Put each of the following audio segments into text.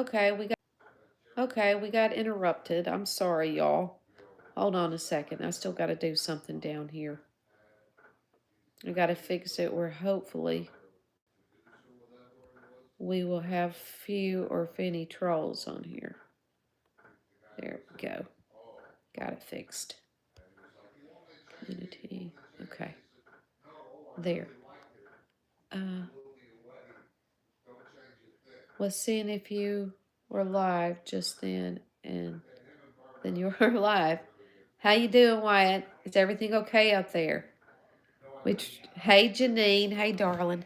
Okay, we got interrupted. I'm sorry, y'all. Hold on a second. I still got to do something down here. I got to fix it where hopefully we will have few or if any trolls on here. There we go. Got it fixed. Community. Okay. There. Was seeing if you were live just then, and then you were live. How you doing, Wyatt? Is everything okay up there? Hey, Janine. Hey, darling.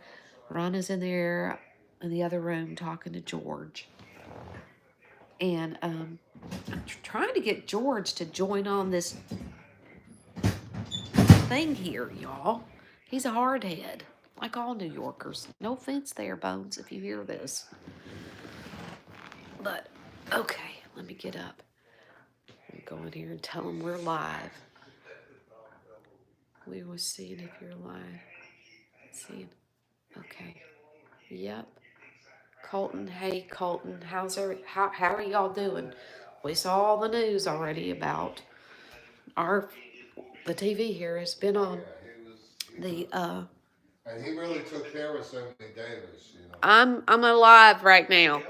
Rhonda's in there in the other room talking to George. And I'm trying to get George to join on this thing here, y'all. He's a hardhead, like all New Yorkers. No offense there, Bones, if you hear this. But, okay, let me get up. I'm go in here and tell him we're live. We were seeing if you're live. Seeing. Okay. Yep. Colton, hey Colton, how are y'all doing? We saw all the news already about the TV here has been on the and he really took care of Cindy Davis, you know. I'm alive right now.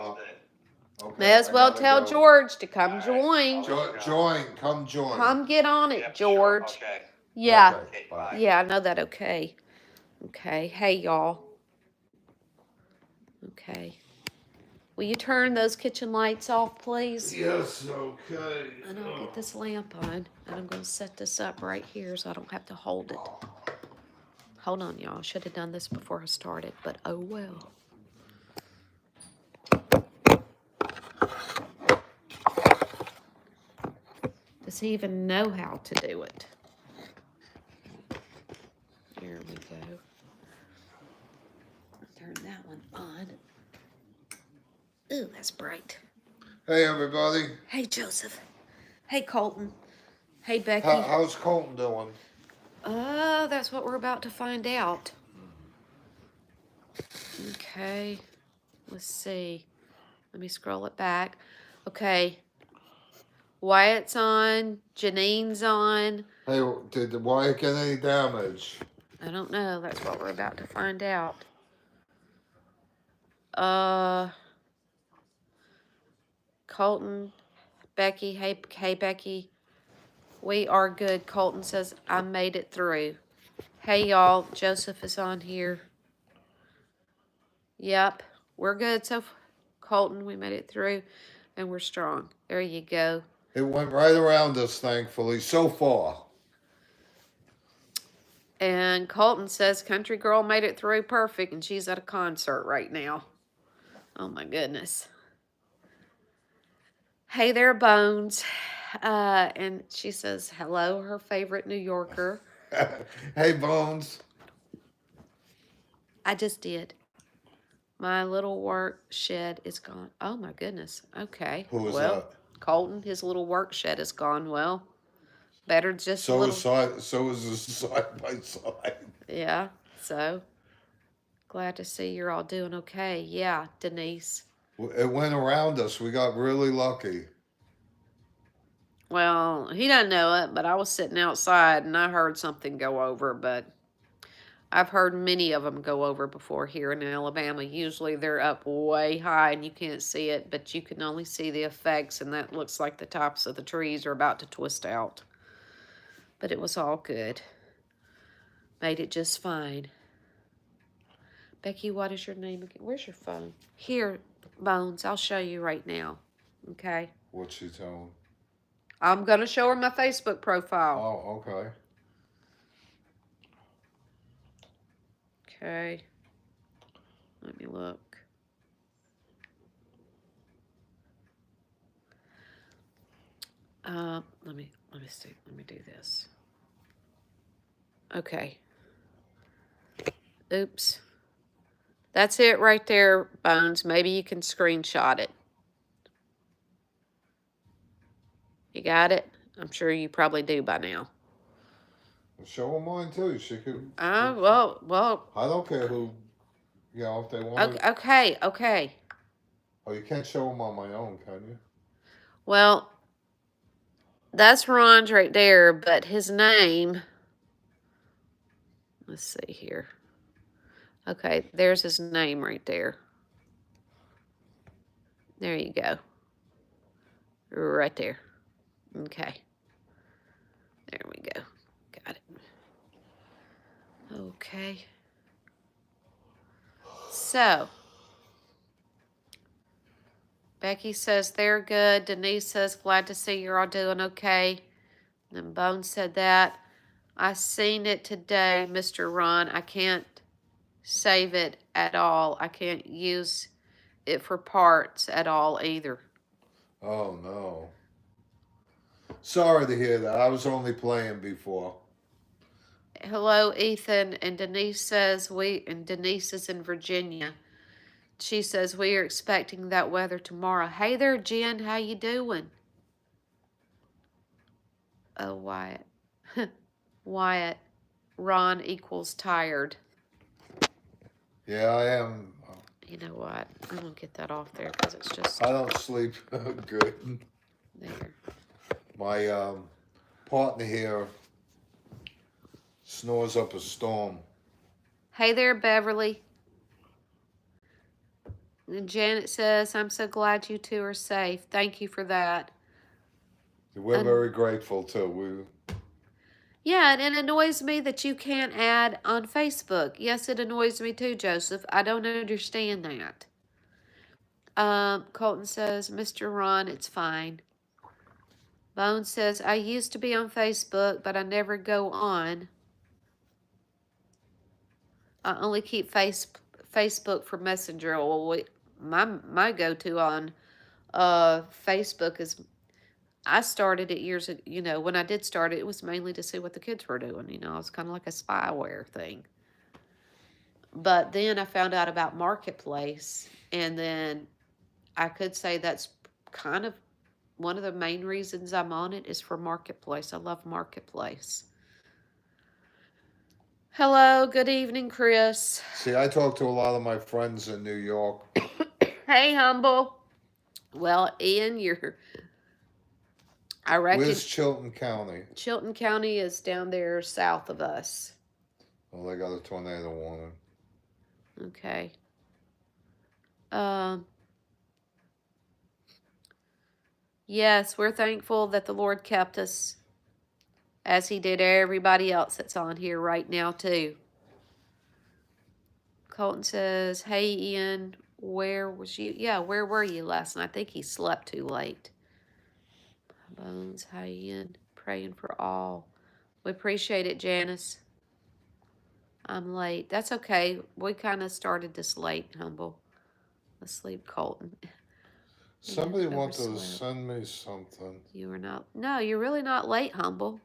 Okay, May as well tell George to come join. Come join. Come get on it, George. Okay. Yeah. Okay, bye. Yeah, I know that. Okay. Okay. Hey, y'all. Okay. Will you turn those kitchen lights off, please? Yes, okay. And I'll get this lamp on, and I'm going to set this up right here so I don't have to hold it. Hold on, y'all. Should have done this before I started, but oh well. Does he even know how to do it? There we go. Turn that one on. Ooh, that's bright. Hey, everybody. Hey, Joseph. Hey, Colton. Hey, Becky. How's Colton doing? That's what we're about to find out. Okay. Let's see. Let me scroll it back. Okay. Wyatt's on. Janine's on. Hey, did Wyatt get any damage? I don't know. That's what we're about to find out. Colton, Becky. Hey, Becky. We are good. Colton says, I made it through. Hey, y'all. Joseph is on here. Yep. We're good. So, Colton, we made it through, and we're strong. There you go. It went right around us, thankfully, so far. And Colton says, Country Girl made it through perfect, and she's at a concert right now. Oh, my goodness. Hey there, Bones. And she says, hello, her favorite New Yorker. Hey, Bones. I just did. My little work shed is gone. Oh, my goodness. Okay. Who was that? Colton, his little work shed is gone. Well, better just so a little. So is the side by side. Yeah, so glad to see you're all doing okay. Yeah, Denise. It went around us. We got really lucky. Well, he doesn't know it, but I was sitting outside and I heard something go over, but I've heard many of them go over before here in Alabama. Usually they're up way high and you can't see it, but you can only see the effects, and that looks like the tops of the trees are about to twist out. But it was all good. Made it just fine. Becky, what is your name again? Where's your phone? Here, Bones, I'll show you right now. Okay? What's she telling? I'm going to show her my Facebook profile. Oh, okay. Okay. Let me look. Let me see. Let me do this. Okay. Oops. That's it right there, Bones. Maybe you can screenshot it. You got it? I'm sure you probably do by now. Show her mine too. She could. Well. I don't care who. You know, if they want. Okay. Oh, you can't show them on my own, can you? Well, that's Ron's right there, but his name, let's see here. Okay, there's his name right there. There you go. Right there. Okay. There we go. Got it. Okay. So, Becky says they're good. Denise says, glad to see you're all doing okay. And then Bone said that. I seen it today, Mr. Ron. I can't save it at all. I can't use it for parts at all either. Oh no. Sorry to hear that. I was only playing before. Hello, Ethan. And Denise says Denise is in Virginia. She says we are expecting that weather tomorrow. Hey there, Jen. How you doing? Oh, Wyatt. Wyatt. Ron equals tired. Yeah, I am. You know what? I'm going to get that off there because it's just... I don't sleep good. There. My partner here snores up a storm. Hey there, Beverly. And Janet says, I'm so glad you two are safe. Thank you for that. We're very grateful too. Yeah, and it annoys me that you can't add on Facebook. Yes, it annoys me too, Joseph. I don't understand that. Colton says, Mr. Ron, it's fine. Bone says, I used to be on Facebook, but I never go on. I only keep Facebook for Messenger. Well, my go-to on Facebook is, I started it years ago. You know, when I did start it, it was mainly to see what the kids were doing. You know, it was kind of like a spyware thing. But then I found out about Marketplace, and then I could say that's kind of one of the main reasons I'm on it is for Marketplace. I love Marketplace. Hello, good evening, Chris. See, I talk to a lot of my friends in New York. Hey, Humble. Well, Ian, I reckon... Where's Chilton County? Chilton County is down there south of us. Well, they got a tornado warning. Okay. Yes, we're thankful that the Lord kept us, as he did everybody else that's on here right now, too. Colton says, hey, Ian, where was you? Yeah, where were you last night? I think he slept too late. Bones, hi, Ian. Praying for all. We appreciate it, Janice. I'm late. That's okay. We kind of started this late, Humble. Asleep, Colton. Somebody wanted to send me something. You are not. No, you're really not late, Humble.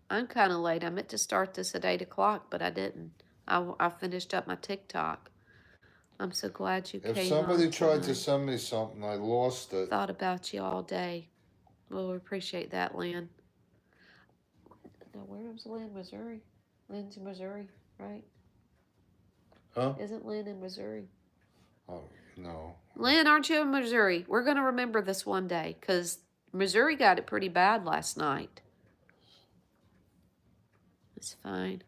I'm kind of late. I meant to start this at 8 o'clock, but I didn't. I finished up my TikTok. I'm so glad you came on. If somebody tried to send me something, I lost it. Thought about you all day. Well, we appreciate that, Lynn. Now, where is Lynn, Missouri? Lynn's in Missouri, right? Huh? Isn't Lynn in Missouri? Oh, no. Lynn, aren't you in Missouri? We're going to remember this one day, because Missouri got it pretty bad last night. It's fine.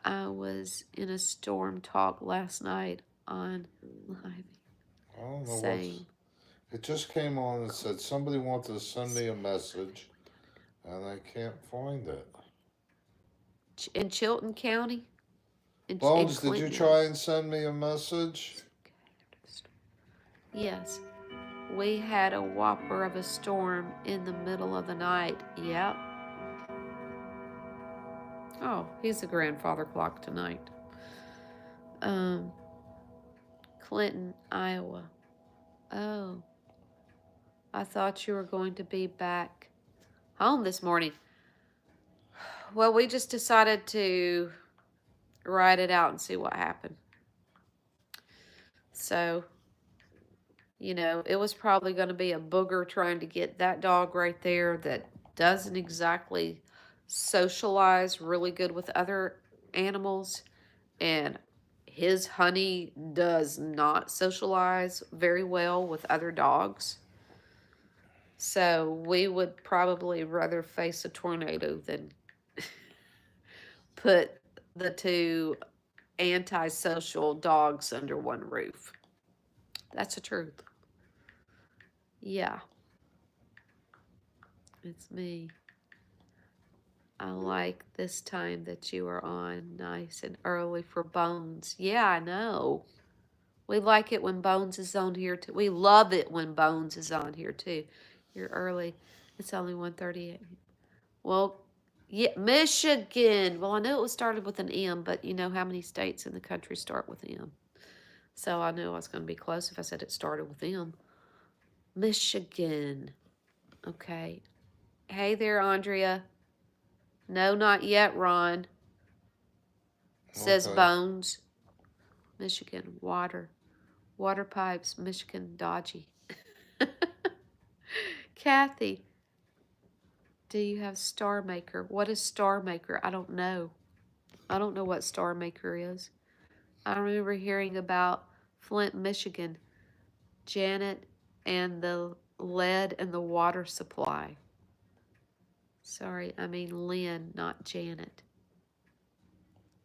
I was in a storm talk last night on live. I don't know what. It just came on and said somebody wanted to send me a message, and I can't find it. In Chilton County? Bones, did you try and send me a message? Yes. We had a whopper of a storm in the middle of the night. Yep. Oh, he's a grandfather clock tonight. Clinton, Iowa. Oh. I thought you were going to be back home this morning. Well, we just decided to ride it out and see what happened. So, you know, it was probably going to be a booger trying to get that dog right there that doesn't exactly socialize really good with other animals. And his honey does not socialize very well with other dogs. So we would probably rather face a tornado than put the two antisocial dogs under one roof. That's the truth. Yeah, it's me. I like this time that you are on, nice and early for Bones. Yeah, I know. We like it when Bones is on here too. We love it when Bones is on here too. You're early. It's only 1:38. Well, yeah, Michigan. Well, I know it was started with an M, but you know how many states in the country start with M. So I knew I was going to be close if I said it started with M. Michigan. Okay. Hey there, Andrea. No, not yet, Ron. Says Okay. Bones. Michigan. Water. Water pipes. Michigan. Dodgy. Kathy. Do you have Star Maker? What is Star Maker? I don't know. I don't know what Star Maker is. I remember hearing about Flint, Michigan, Janet, and the lead and the water supply. Sorry, I mean Lynn, not Janet.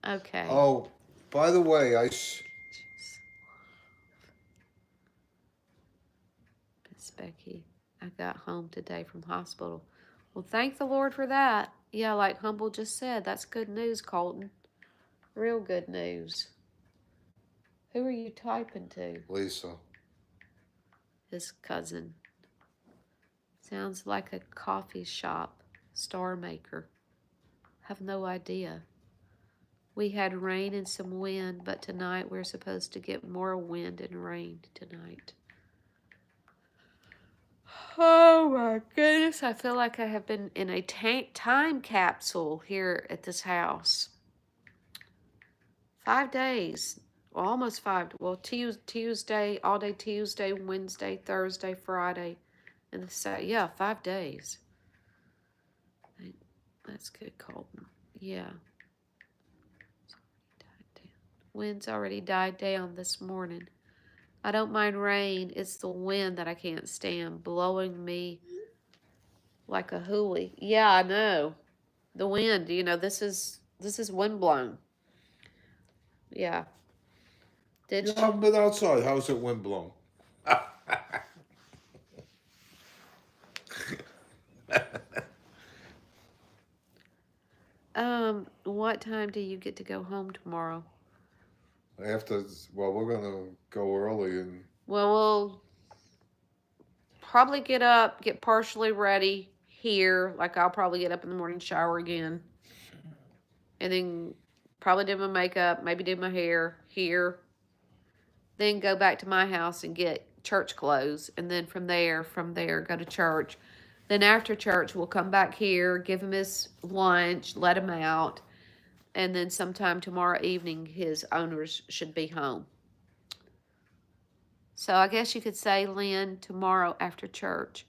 Okay. Oh, by the way, Miss Becky, I got home today from hospital. Well, thank the Lord for that. Yeah, like Humble just said, that's good news, Colton. Real good news. Who are you typing to? Lisa. His cousin. Sounds like a coffee shop. Star Maker. Have no idea. We had rain and some wind, but tonight we're supposed to get more wind and rain tonight. Oh my goodness, I feel like I have been in a time capsule here at this house. 5 days, well, almost 5. Well, Tuesday, all day Tuesday, Wednesday, Thursday, Friday, and yeah, 5 days. That's good, Colton. Yeah. Wind's already died down this morning. I don't mind rain. It's the wind that I can't stand, blowing me like a hooey. Yeah, I know. The wind, this is wind blown. Yeah. Yeah, I haven't been outside. How's it wind blown? What time do you get to go home tomorrow? After, well, we're gonna go early and. Well, we'll probably get up, get partially ready here. Like I'll probably get up in the morning, shower again, and then probably do my makeup, maybe do my hair here. Then go back to my house and get church clothes, and then from there, go to church. Then after church, we'll come back here, give him his lunch, let him out, and then sometime tomorrow evening, his owners should be home. So I guess you could say, Lynn, tomorrow after church.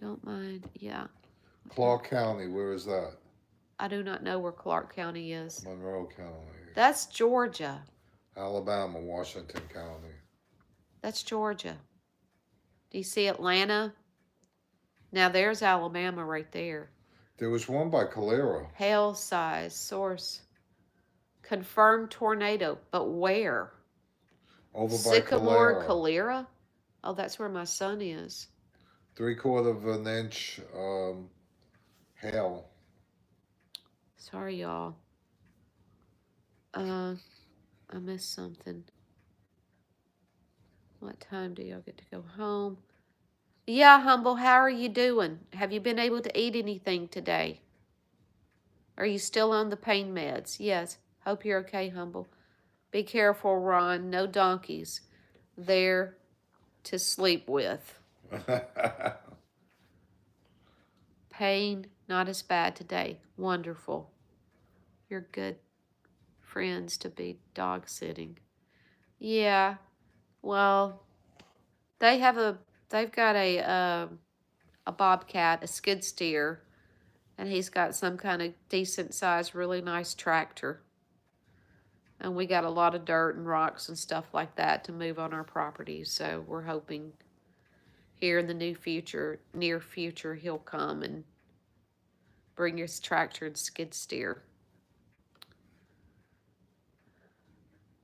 Don't mind, yeah. Clark County, where is that? I do not know where Clark County is. Monroe County. That's Georgia. Alabama, Washington County. That's Georgia. Do you see Atlanta? Now there's Alabama right there. There was one by Calera. Hail size source. Confirmed tornado, but where? Over by Sycamore, Calera. Calera? Oh, that's where my son is. 3/4 of an inch hail. Sorry, y'all. I missed something. What time do y'all get to go home? Yeah, Humble, how are you doing? Have you been able to eat anything today? Are you still on the pain meds? Yes. Hope you're okay, Humble. Be careful, Ron. No donkeys there to sleep with. Pain, not as bad today. Wonderful. You're good friends to be dog sitting. Yeah. Well, they've got a bobcat, a skid steer, and he's got some kind of decent sized, really nice tractor. And we got a lot of dirt and rocks and stuff like that to move on our property. So we're hoping here in the near future, he'll come and bring his tractor and skid steer.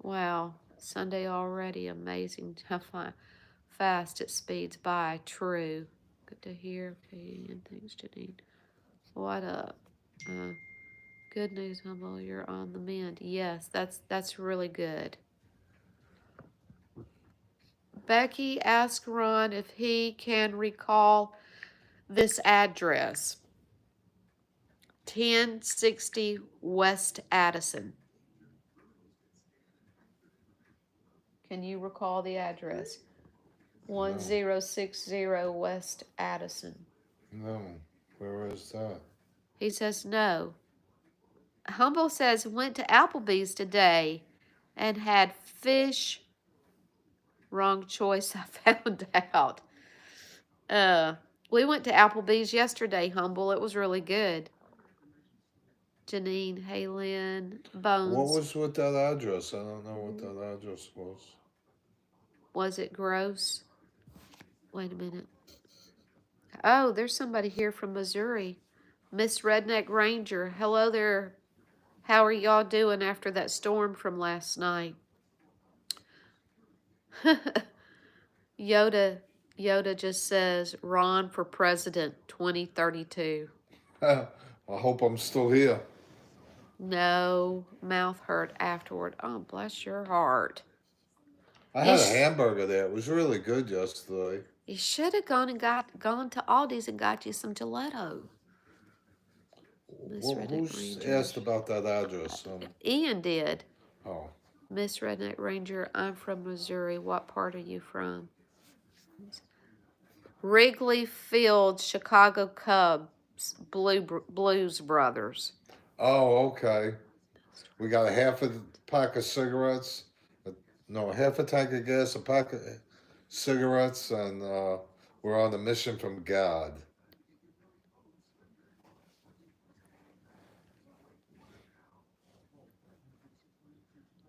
Wow, Sunday already. Amazing how fast it speeds by. True. Good to hear. Okay, and thanks, Janine. What up? Uh, good news, Humble. You're on the mend. Yes, that's really good. Becky asked Ron if he can recall this address. 1060 West Addison. Can you recall the address? 1060 West Addison. No. Where is that? He says no. Humble says went to Applebee's today and had fish. Wrong choice, I found out. We went to Applebee's yesterday, Humble. It was really good. Janine, hey Lynn, Bones. What was with that address? I don't know what that address was. Was it gross? Wait a minute. Oh, there's somebody here from Missouri. Miss Redneck Ranger. Hello there. How are y'all doing after that storm from last night? Yoda just says Ron for president 2032. I hope I'm still here. No, mouth hurt afterward. Oh, bless your heart. I had a hamburger there. It was really good yesterday. You should have gone to Aldi's and got you some gelato. Well, who's asked about that address? Ian did. Oh. Miss Redneck Ranger, I'm from Missouri. What part are you from? Wrigley Field, Chicago Cubs, Blues Brothers. Oh, okay. We got a half a pack of cigarettes. No, half a tank of gas, a pack of cigarettes, and we're on a mission from God.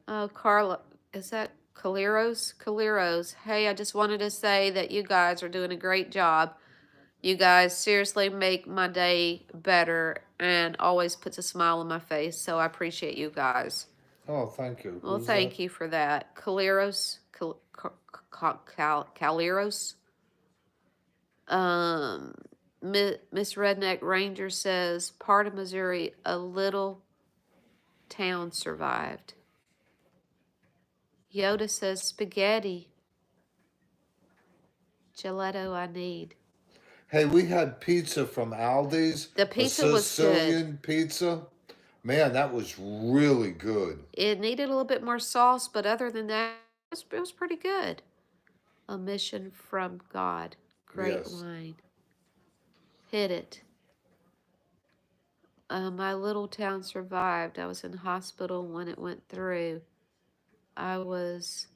Oh, Carla, is that Caleros? Caleros. Hey, I just wanted to say that you guys are doing a great job. You guys seriously make my day better and always puts a smile on my face. So I appreciate you guys. Oh, thank you. Well, thank you for that. Caleros. Caleros. Miss Redneck Ranger says, part of Missouri, a little town survived. Yoda says, spaghetti. Gelato I need. Hey, we had pizza from Aldi's. The pizza was Sicilian pizza. Man, that was really good. It needed a little bit more sauce, but other than that, it was pretty good. A mission from God. Great line. Hit it. My little town survived. I was in hospital when it went through. I was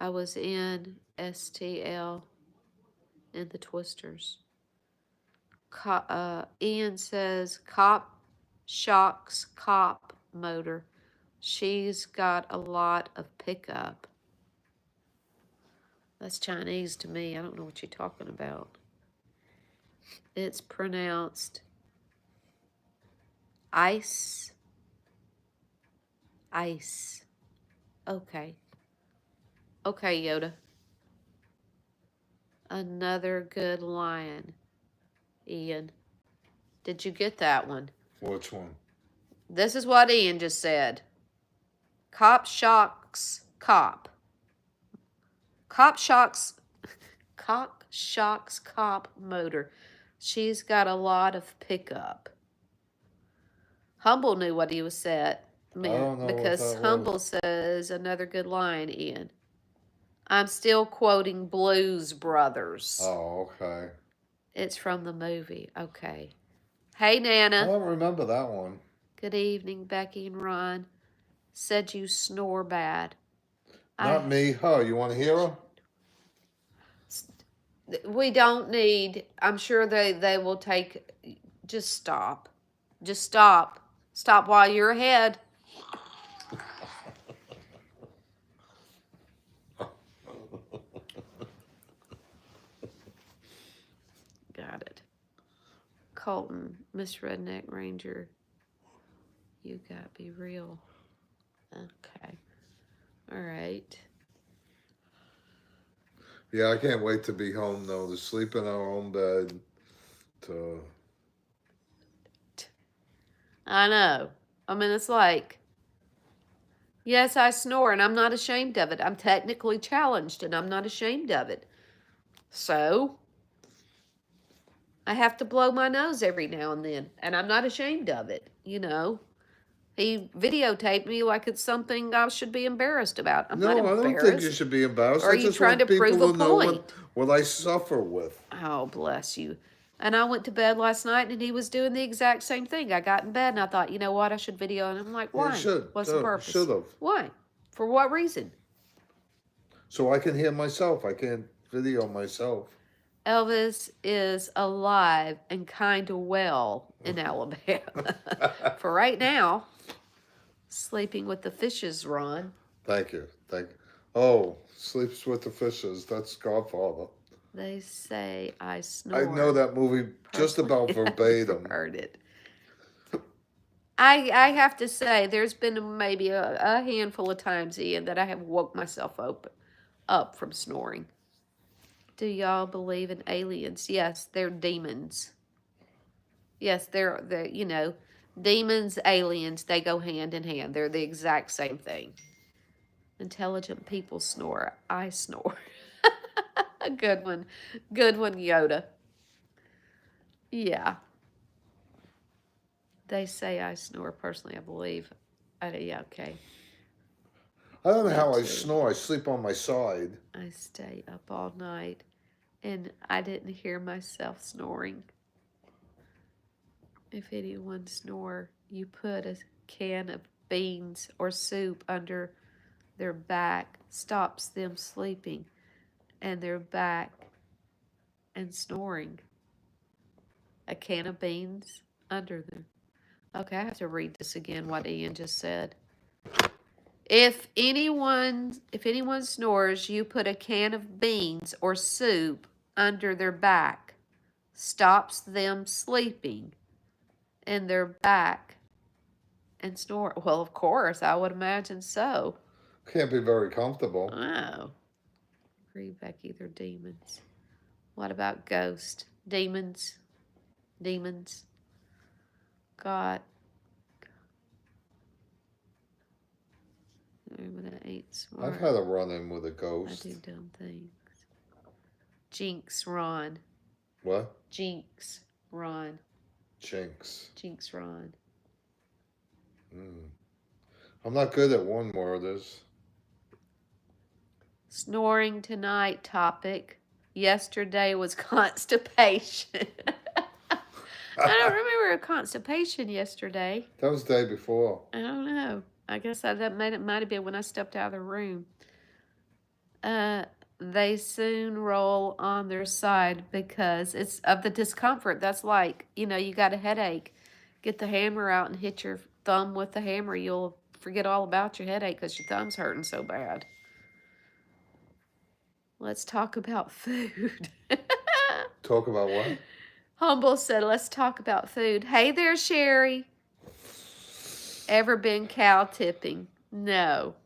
in STL in the Twisters. Ian says, cop shocks cop motor. She's got a lot of pickup. That's Chinese to me. I don't know what you're talking about. It's pronounced ice. Ice. Okay. Okay, Yoda. Another good line, Ian. Did you get that one? Which one? This is what Ian just said. Cop shocks cop. Cop shocks cop motor. She's got a lot of pickup. Humble knew what he was said. Because Humble says another good line, Ian. I'm still quoting Blues Brothers. Oh, okay. It's from the movie. Okay. Hey, Nana. I don't remember that one. Good evening, Becky and Ron. Said you snore bad. Not me. Her. You want to hear her? We don't need. I'm sure they will take. Just stop. Just stop. Stop while you're ahead. Got it. Colton, Miss Redneck Ranger. You got to be real. Okay. All right. Yeah, I can't wait to be home though, to sleep in our own bed. To I know. I mean, it's like, yes, I snore and I'm not ashamed of it. I'm technically challenged and I'm not ashamed of it. So, I have to blow my nose every now and then, and I'm not ashamed of it, you know. He videotaped me like it's something I should be embarrassed about. I'm not no, I don't think you embarrassed. should be embarrassed. Or are I you just trying to want prove people a to know point? what I suffer with. Oh, bless you. And I went to bed last night and he was doing the exact same thing. I got in bed and I thought, you know what, I should video. And I'm like, You why? should. What's the purpose? Should have. Why? For what reason? So I can hear myself. I can't video myself. Elvis is alive and kind of well in Alabama. For right now, sleeping with the fishes, Ron. Thank you. Thank you. Oh, sleeps with the fishes. That's Godfather. They say I snore. I know that movie just about verbatim. Heard it. I have to say, there's been maybe a handful of times, Ian, that I have woke myself up from snoring. Do y'all believe in aliens? Yes, they're demons. Yes, they're demons, aliens, they go hand in hand. They're the exact same thing. Intelligent people snore. I snore. Good one. Good one, Yoda. Yeah. They say I snore. Personally, I believe. Yeah, okay. I don't know how I snore. I sleep on my side. I stay up all night, and I didn't hear myself snoring. If anyone snore, you put a can of beans or soup under their back, stops them sleeping, and their back and snoring. A can of beans under them. Okay, I have to read this again, what Ian just said. If anyone snores, you put a can of beans or soup under their back, stops them sleeping in their back and snore. Well, of course, I would imagine so. Can't be very comfortable. Oh. Agree, Becky, they're demons. What about ghosts? Demons. Demons. God. But I ain't smart. I've had a run-in with a ghost. I do dumb things. Jinx, Ron. What? Jinx, Ron. Jinx. Jinx, Ron. I'm not good at one worders. Snoring tonight topic. Yesterday was constipation. I don't remember a constipation yesterday. That was the day before. I don't know. I guess that might have been when I stepped out of the room. They soon roll on their side because it's of the discomfort. That's like, you got a headache. Get the hammer out and hit your thumb with the hammer. You'll forget all about your headache because your thumb's hurting so bad. Let's talk about food. Talk about what? Humble said, let's talk about food. Hey there, Sherry. Ever been cow tipping? No.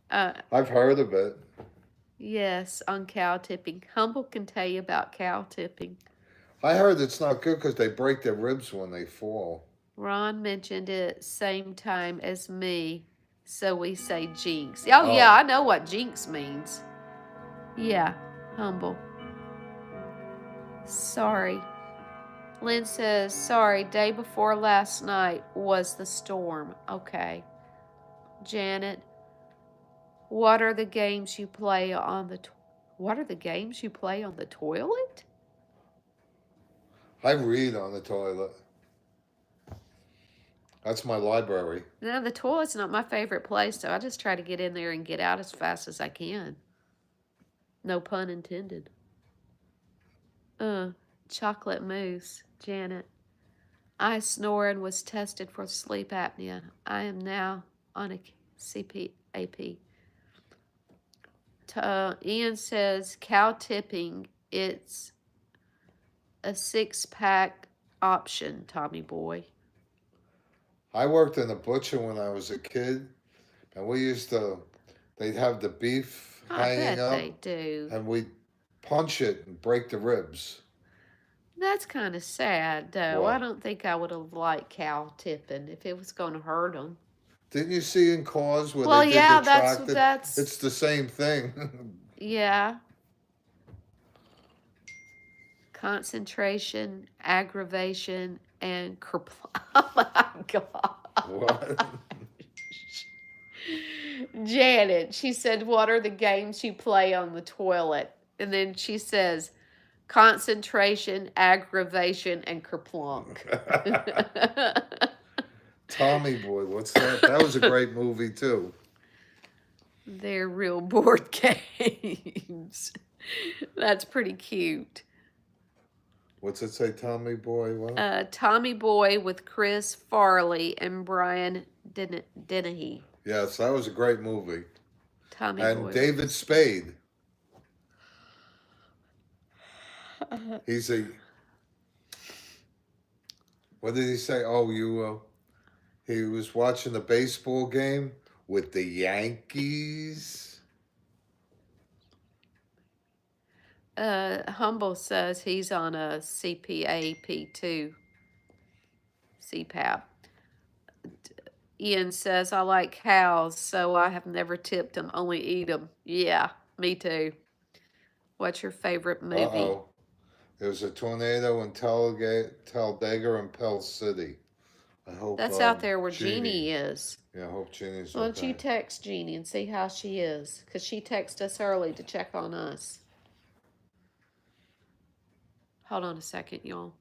I've heard of it. Yes, on cow tipping. Humble can tell you about cow tipping. I heard it's not good because they break their ribs when they fall. Ron mentioned it same time as me, so we say jinx. Oh, yeah, I know what jinx means. Yeah, Humble. Sorry. Lynn says, sorry, day before last night was the storm. Okay. Janet, what are the games you play on the toilet? I read on the toilet. That's my library. No, the toilet's not my favorite place, so I just try to get in there and get out as fast as I can. No pun intended. Chocolate mousse, Janet. I snore and was tested for sleep apnea. I am now on a CPAP. Ian says cow tipping. It's a 6-pack option, Tommy boy. I worked in a butcher when I was a kid, and we used to. They'd have the beef I hanging bet they up, do. and we'd punch it and break the ribs. That's kind of sad, though. I What? don't think I would have liked cow tipping if it was going to hurt them. Didn't you see in Cars where they Well, did the yeah, tractor? that's It's the same thing. yeah. Concentration, aggravation, and oh my god. What? Janet, she said, "What are the games you play on the toilet?" And then she says, "Concentration, aggravation, and kerplunk." Tommy Boy, what's that? That was a great movie too. They're real board games. That's pretty cute. What's it say, Tommy Boy? What? Tommy Boy with Chris Farley and Brian Dennehy. Yes, that was a great movie. Tommy And Boy. David Spade. He's a. What did he say? Oh, you. He was watching a baseball game with the Yankees. Humble says he's on a CPAP2 CPAP. Ian says, I like cows, so I have never tipped them, only eat them. Yeah, me too. What's your favorite Uh movie? oh. There was a tornado in Talladega and Pell City. I hope That's out there where Jeannie is. Yeah, I hope Jeannie's Why don't okay. you text Jeannie and see how she is? Because she texted us early to check on us. Hold on a second, y'all.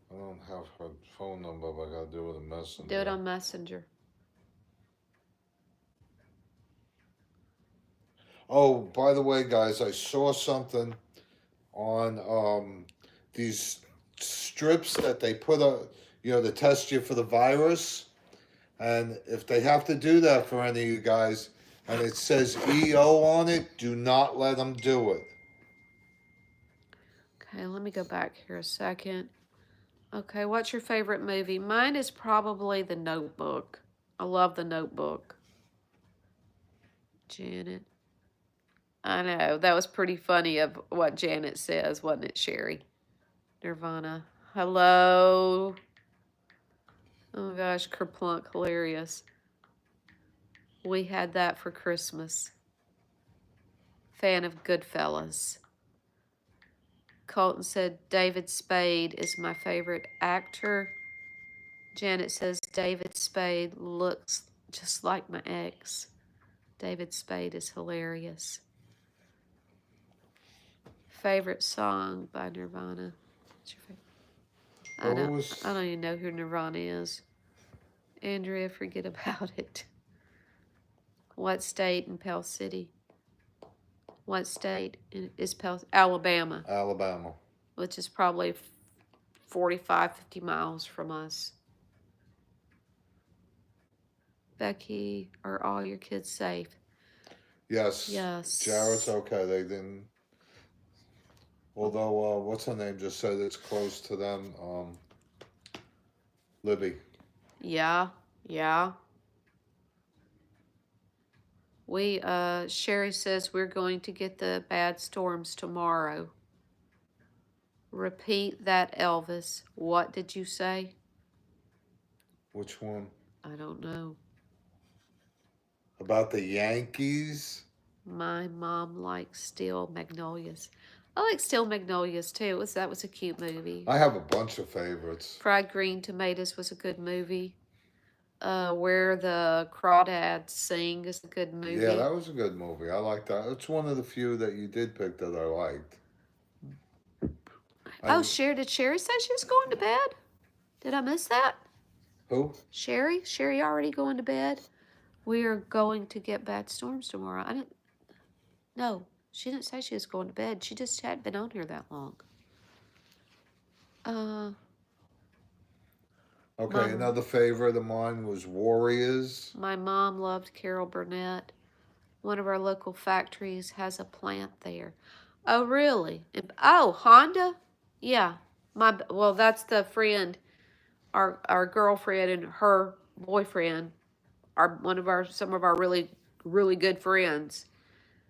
I don't have her phone number, but I gotta do it with a messenger. Do it on Messenger. Oh, by the way, guys, I saw something on these strips that they put to test you for the virus. And if they have to do that for any of you guys, and it says EO on it, do not let them do it. Okay, let me go back here a second. Okay, what's your favorite movie? Mine is probably The Notebook. I love The Notebook. Janet. I know, that was pretty funny of what Janet says, wasn't it, Sherry? Nirvana. Hello. Oh my gosh, kerplunk, hilarious. We had that for Christmas. Fan of Goodfellas. Colton said David Spade is my favorite actor. Janet says David Spade looks just like my ex. David Spade is hilarious. Favorite song by Nirvana. What's your favorite? I don't even know who Nirvana is. Andrea, forget about it. What state in Pell City? What state is Pell? Alabama. Alabama. Which is probably 45, 50 miles from us. Becky, are all your kids safe? Yes. Yes. Jarrett's okay. They didn't. Although, what's her name just said it's close to them. Libby. Yeah. Sherry says we're going to get the bad storms tomorrow. Repeat that, Elvis. What did you say? Which one? I don't know. About the Yankees? My mom likes Steel Magnolias. I like Steel Magnolias too. That was a cute movie. I have a bunch of favorites. Fried Green Tomatoes was a good movie. Where the Crawdads Sing is a good movie. Yeah, that was a good movie. I like that. It's one of the few that you did pick that I liked. Oh, did Sherry say she was going to bed? Did I miss that? Who? Sherry? Sherry already going to bed? We are going to get bad storms tomorrow. No, she didn't say she was going to bed. She just hadn't been on here that long. Okay, My another favorite of mine was Warriors. my mom loved Carol Burnett. One of our local factories has a plant there. Oh, really? Oh, Honda? Yeah. Well, that's the friend, our girlfriend and her boyfriend are some of our really good friends.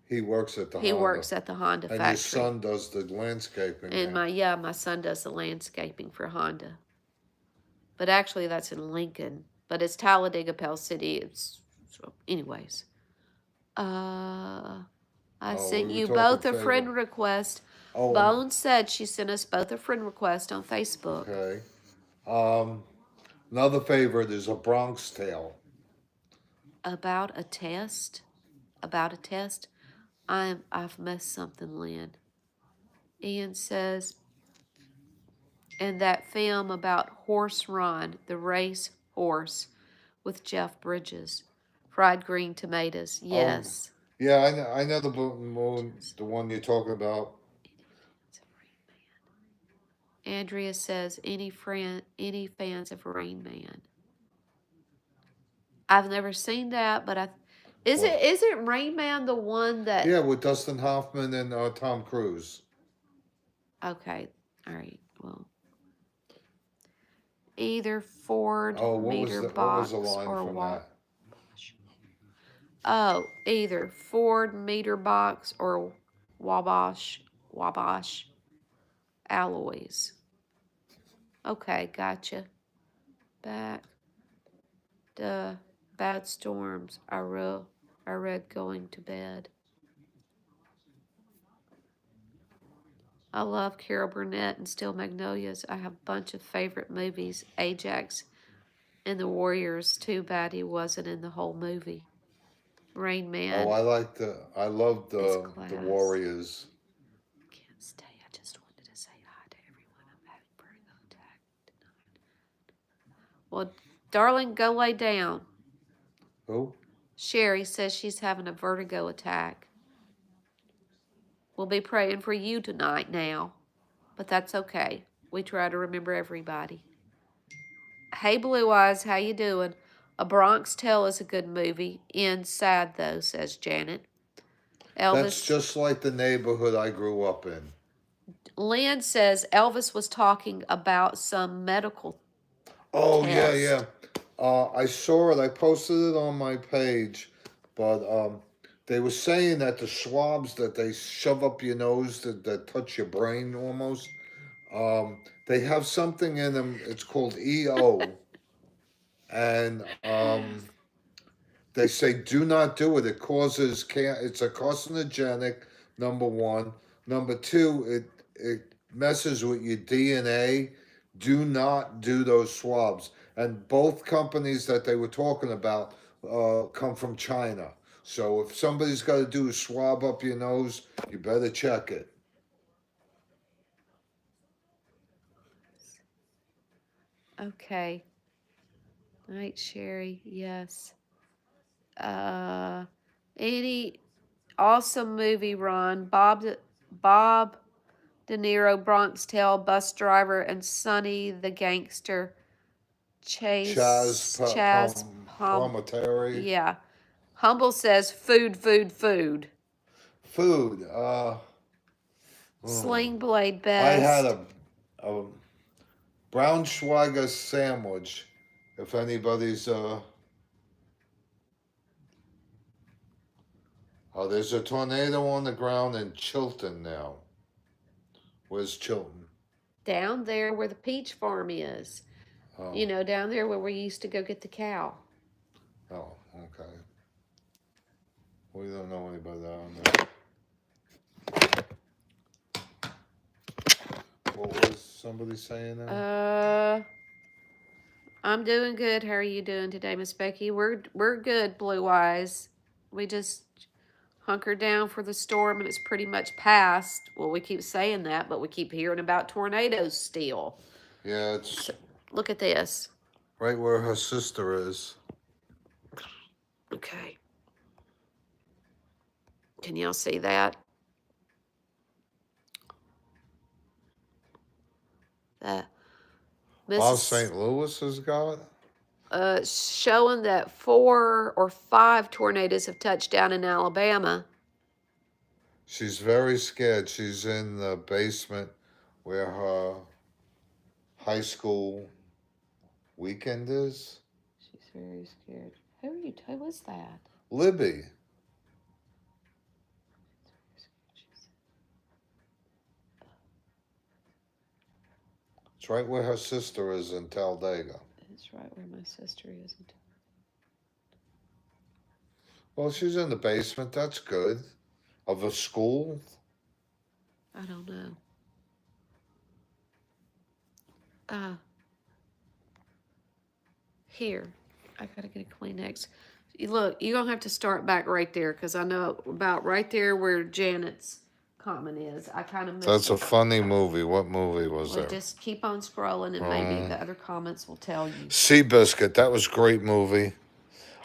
He works at the He Honda. works at the Honda And your factory. son does the landscaping And there. my son does the landscaping for Honda. But actually that's in Lincoln. But it's Talladega, Pell City. It's so anyways. I Oh, sent we were you talking both a favorite. friend request. Oh, and Bone said she sent us both a friend request on Facebook. okay. Um, Another favorite is A Bronx Tale. About a test? About a test? I've missed something, Lynn. Ian says, and that film about Horse Run, the race horse with Jeff Bridges. Fried green tomatoes. Oh, Yes. yeah, I know the one you're talking about. Andrea says, any fans of Rain Man? I've never seen that, but What? isn't Rain Man the one that Yeah, with Dustin Hoffman and Tom Cruise. okay, all right, well, either Ford Oh, meter what was the box line or from that? either Ford meter box or Wabash alloys. Okay, gotcha. Back the bad storms. I read going to bed. I love Carol Burnett and Steel Magnolias. I have a bunch of favorite movies. Ajax and the Warriors. Too bad he wasn't in the whole movie. Rain Oh, Man I loved is the class. Warriors. Can't stay. I just wanted to say hi to everyone. I'm having vertigo attack tonight. Well, darling, go lay down. Who? Sherry says she's having a vertigo attack. We'll be praying for you tonight now, but that's okay. We try to remember everybody. Hey, Blue Eyes, how you doing? A Bronx Tale is a good movie. Ends sad though, says Janet. That's Elvis just like the neighborhood I grew up in. Lynn says Elvis was talking about some medical Oh yeah, test. yeah. I saw it. I posted it on my page, but they were saying that the swabs that they shove up your nose that touch your brain almost, they have something in them. It's called EO, and they say do not do it. It causes can. It's a carcinogenic. Number one. Number two, it messes with your DNA. Do not do those swabs. And both companies that they were talking about come from China. So if somebody's got to do a swab up your nose, you better check it. Okay. Night, Sherry. Yes. Uh, any awesome movie, Ron. Bob De Niro, Bronx Tale, Bus Driver, and Sonny the Gangster. Chaz Palminteri. Yeah. Humble says food, food, food. Food. Sling Blade I had best. a Braunschweiger sandwich. If anybody's oh, there's a tornado on the ground in Chilton now. Where's Chilton? Down there where the peach farm is. Oh, You know, down there where we used to go get the cow. oh, okay. We don't know anybody down there. What was somebody saying now? I'm doing good. How are you doing today, Miss Becky? We're good, Blue Eyes. We just hunkered down for the storm and it's pretty much past. Well, we keep saying that, but we keep hearing about tornadoes still. Yeah, it's So, look at this. right where her sister is. Okay. Can y'all see that? That How Mrs. St. Louis has got? Showing that 4 or 5 tornadoes have touched down in Alabama. She's very scared. She's in the basement where her high school weekend is. She's very scared. Who was that? Libby. It's right where her sister is in Talladega. It's right where my sister is. Well, she's in the basement. That's good. Of a school. I don't know. Uh, Here, I gotta get a Kleenex. Look, you're gonna have to start back right there because I know about right there where Janet's comment is. I kind of missed That's a it. funny movie. What movie was Well, there? just keep on scrolling and maybe the other comments will tell you. Seabiscuit. That was a great movie.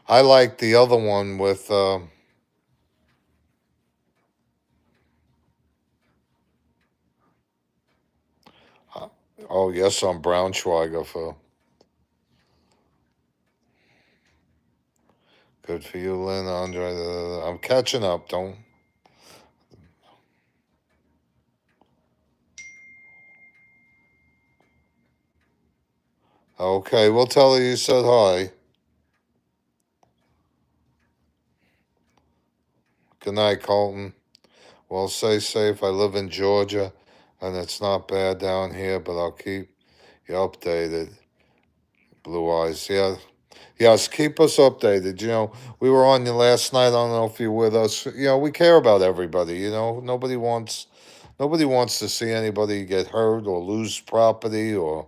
I liked the other one with. Oh yes, on Braunschweiger for. Good for you, Lynn, Andre. I'm catching up. Don't. Okay, we'll tell her you said hi. Good night, Colton. Well, stay safe. I live in Georgia, and it's not bad down here, but I'll keep you updated. Blue eyes, yeah. Yes, keep us updated. We were on you last night. I don't know if you're with us. We care about everybody. Nobody wants to see anybody get hurt or lose property or.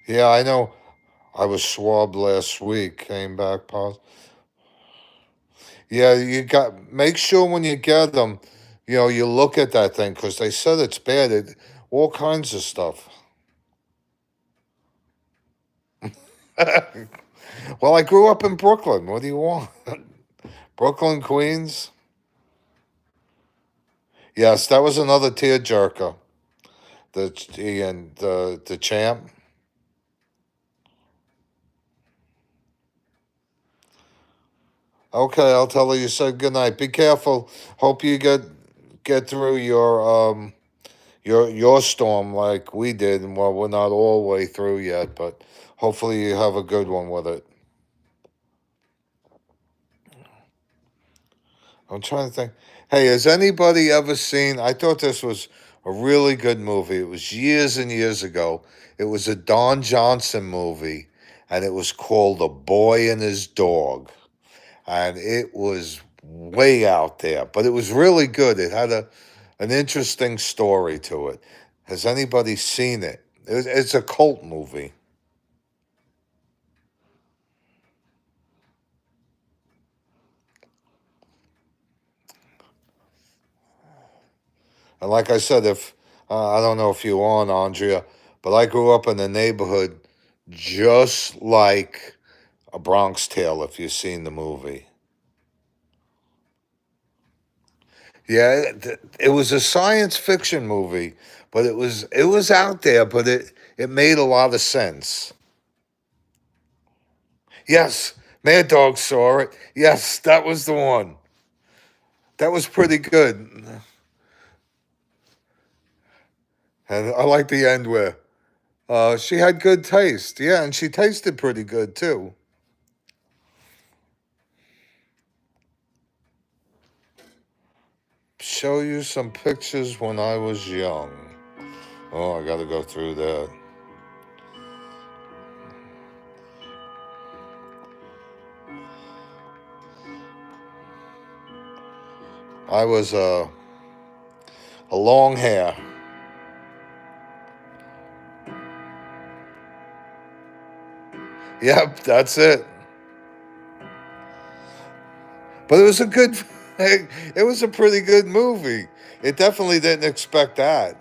Yeah, I know. I was swabbed last week. Came back positive. Yeah, you got. Make sure when you get them, you look at that thing because they said it's bad. All kinds of stuff. Well, I grew up in Brooklyn. What do you want? Brooklyn, Queens. Yes, that was another tearjerker. The champ. Okay, I'll tell her you said good night. Be careful. Hope you get through your storm like we did, and well, we're not all the way through yet, but hopefully you have a good one with it. I'm trying to think. Hey, has anybody ever seen? I thought this was a really good movie. It was years and years ago. It was a Don Johnson movie, and it was called A Boy and His Dog. And it was way out there, but it was really good. It had an interesting story to it. Has anybody seen it? It's a cult movie. And like I said, if I don't know if you on, Andrea, but I grew up in a neighborhood just like A Bronx Tale. If you've seen the movie, yeah, it was a science fiction movie, but it was out there, but it made a lot of sense. Yes, Mad Dog saw it. Yes, that was the one. That was pretty good. And I like the end where she had good taste. Yeah, and she tasted pretty good too. Show you some pictures when I was young. Oh, I got to go through that. I was a long hair. Yep, that's it. But it was a good. It was a pretty good movie. It definitely didn't expect that.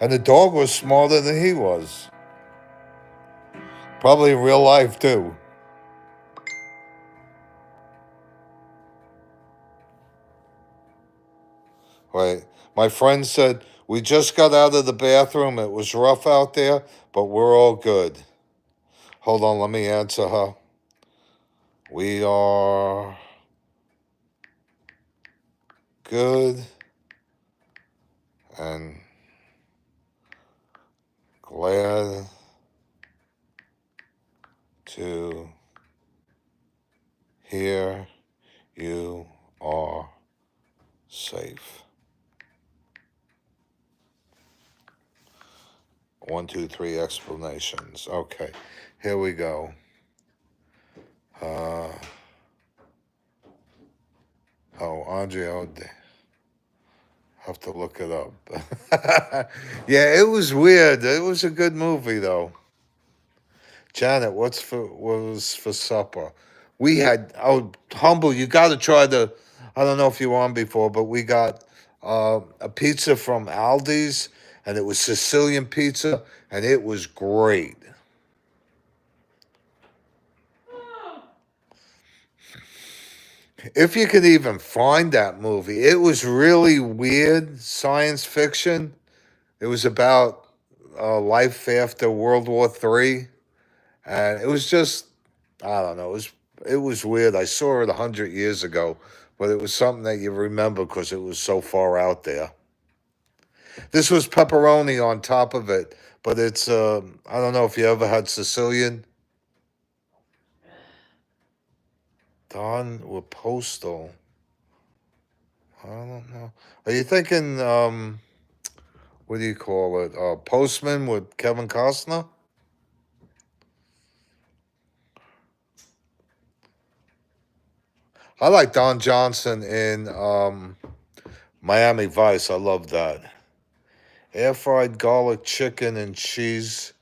And the dog was smarter than he was. Probably in real life too. Wait, my friend said, we just got out of the bathroom. It was rough out there, but we're all good. Hold on, let me answer her. We are good and glad to hear you are safe. 1, 2, 3 explanations. Okay, here we go. Andre, I'll have to look it up. Yeah, it was weird. It was a good movie, though. Janet, what was for supper? We had, oh, Humble, you got to try I don't know if you were on before, but we got a pizza from Aldi's, and it was Sicilian pizza, and it was great. If you could even find that movie, it was really weird science fiction. It was about life after World War III, and it was just, I don't know, it was weird. I saw it 100 years ago, but it was something that you remember because it was so far out there. This was pepperoni on top of it, but it's I don't know if you ever had Sicilian. Done with Postal. I don't know. Are you thinking what do you call it? Postman with Kevin Costner? I like Don Johnson in Miami Vice. I love that. Air fried garlic chicken and cheese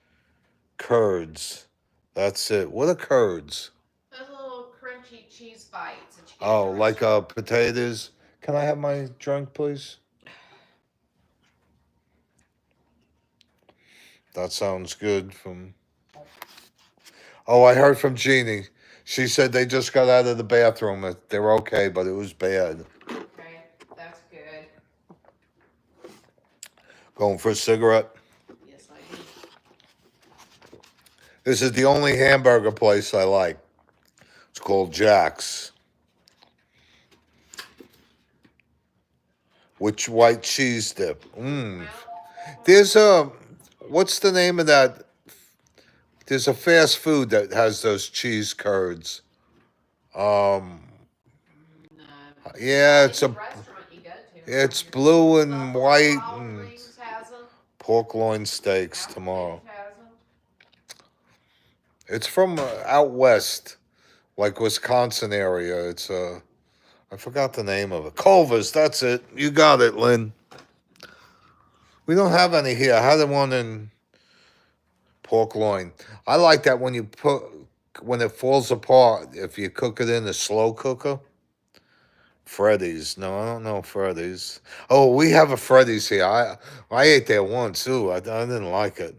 curds. That's it. What are curds? Those little crunchy cheese bites that you get Oh, at the like restaurant. potatoes. Can I have my drink, please? That sounds good. Oh, I heard from Jeannie. She said they just got out of the bathroom. They're okay, but it was bad. Okay, that's good. Going for a cigarette. Yes, I do. This is the only hamburger place I like. It's called Jack's. Which white cheese dip? Mmm. There's what's the name of that? There's a fast food that has those cheese curds. Um, No. yeah, Any restaurant you go to around it's here. blue and Buffalo white Wild and Wings has them. pork loin steaks Applebee's tomorrow. has them. It's from out west, like Wisconsin area. It's I forgot the name of it. Culver's. That's it. You got it, Lynn. We don't have any here. I had one in pork loin. I like that when it falls apart. If you cook it in a slow cooker. Freddy's. No, I don't know Freddy's. Oh, we have a Freddy's here. I ate there once too. I didn't like it.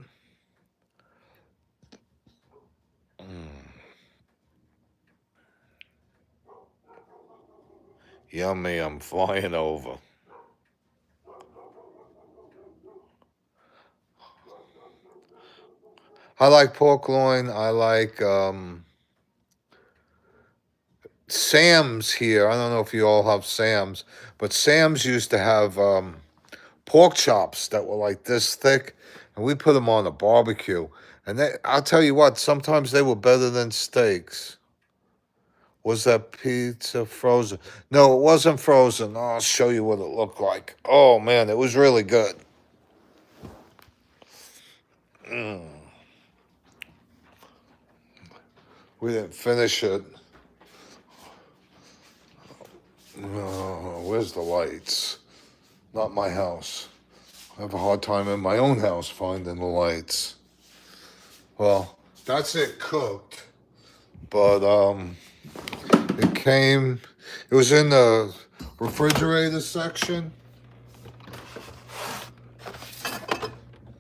Yummy. I'm flying over. I like pork loin. I like Sam's here. I don't know if you all have Sam's, but Sam's used to have pork chops that were like this thick, and we put them on a barbecue. And I'll tell you what, sometimes they were better than steaks. Was that pizza frozen? No, it wasn't frozen. I'll show you what it looked like. Oh man, it was really good. We didn't finish it. Where's the lights? Not my house. I have a hard time in my own house finding the lights. Well, that's it cooked. But it was in the refrigerator section.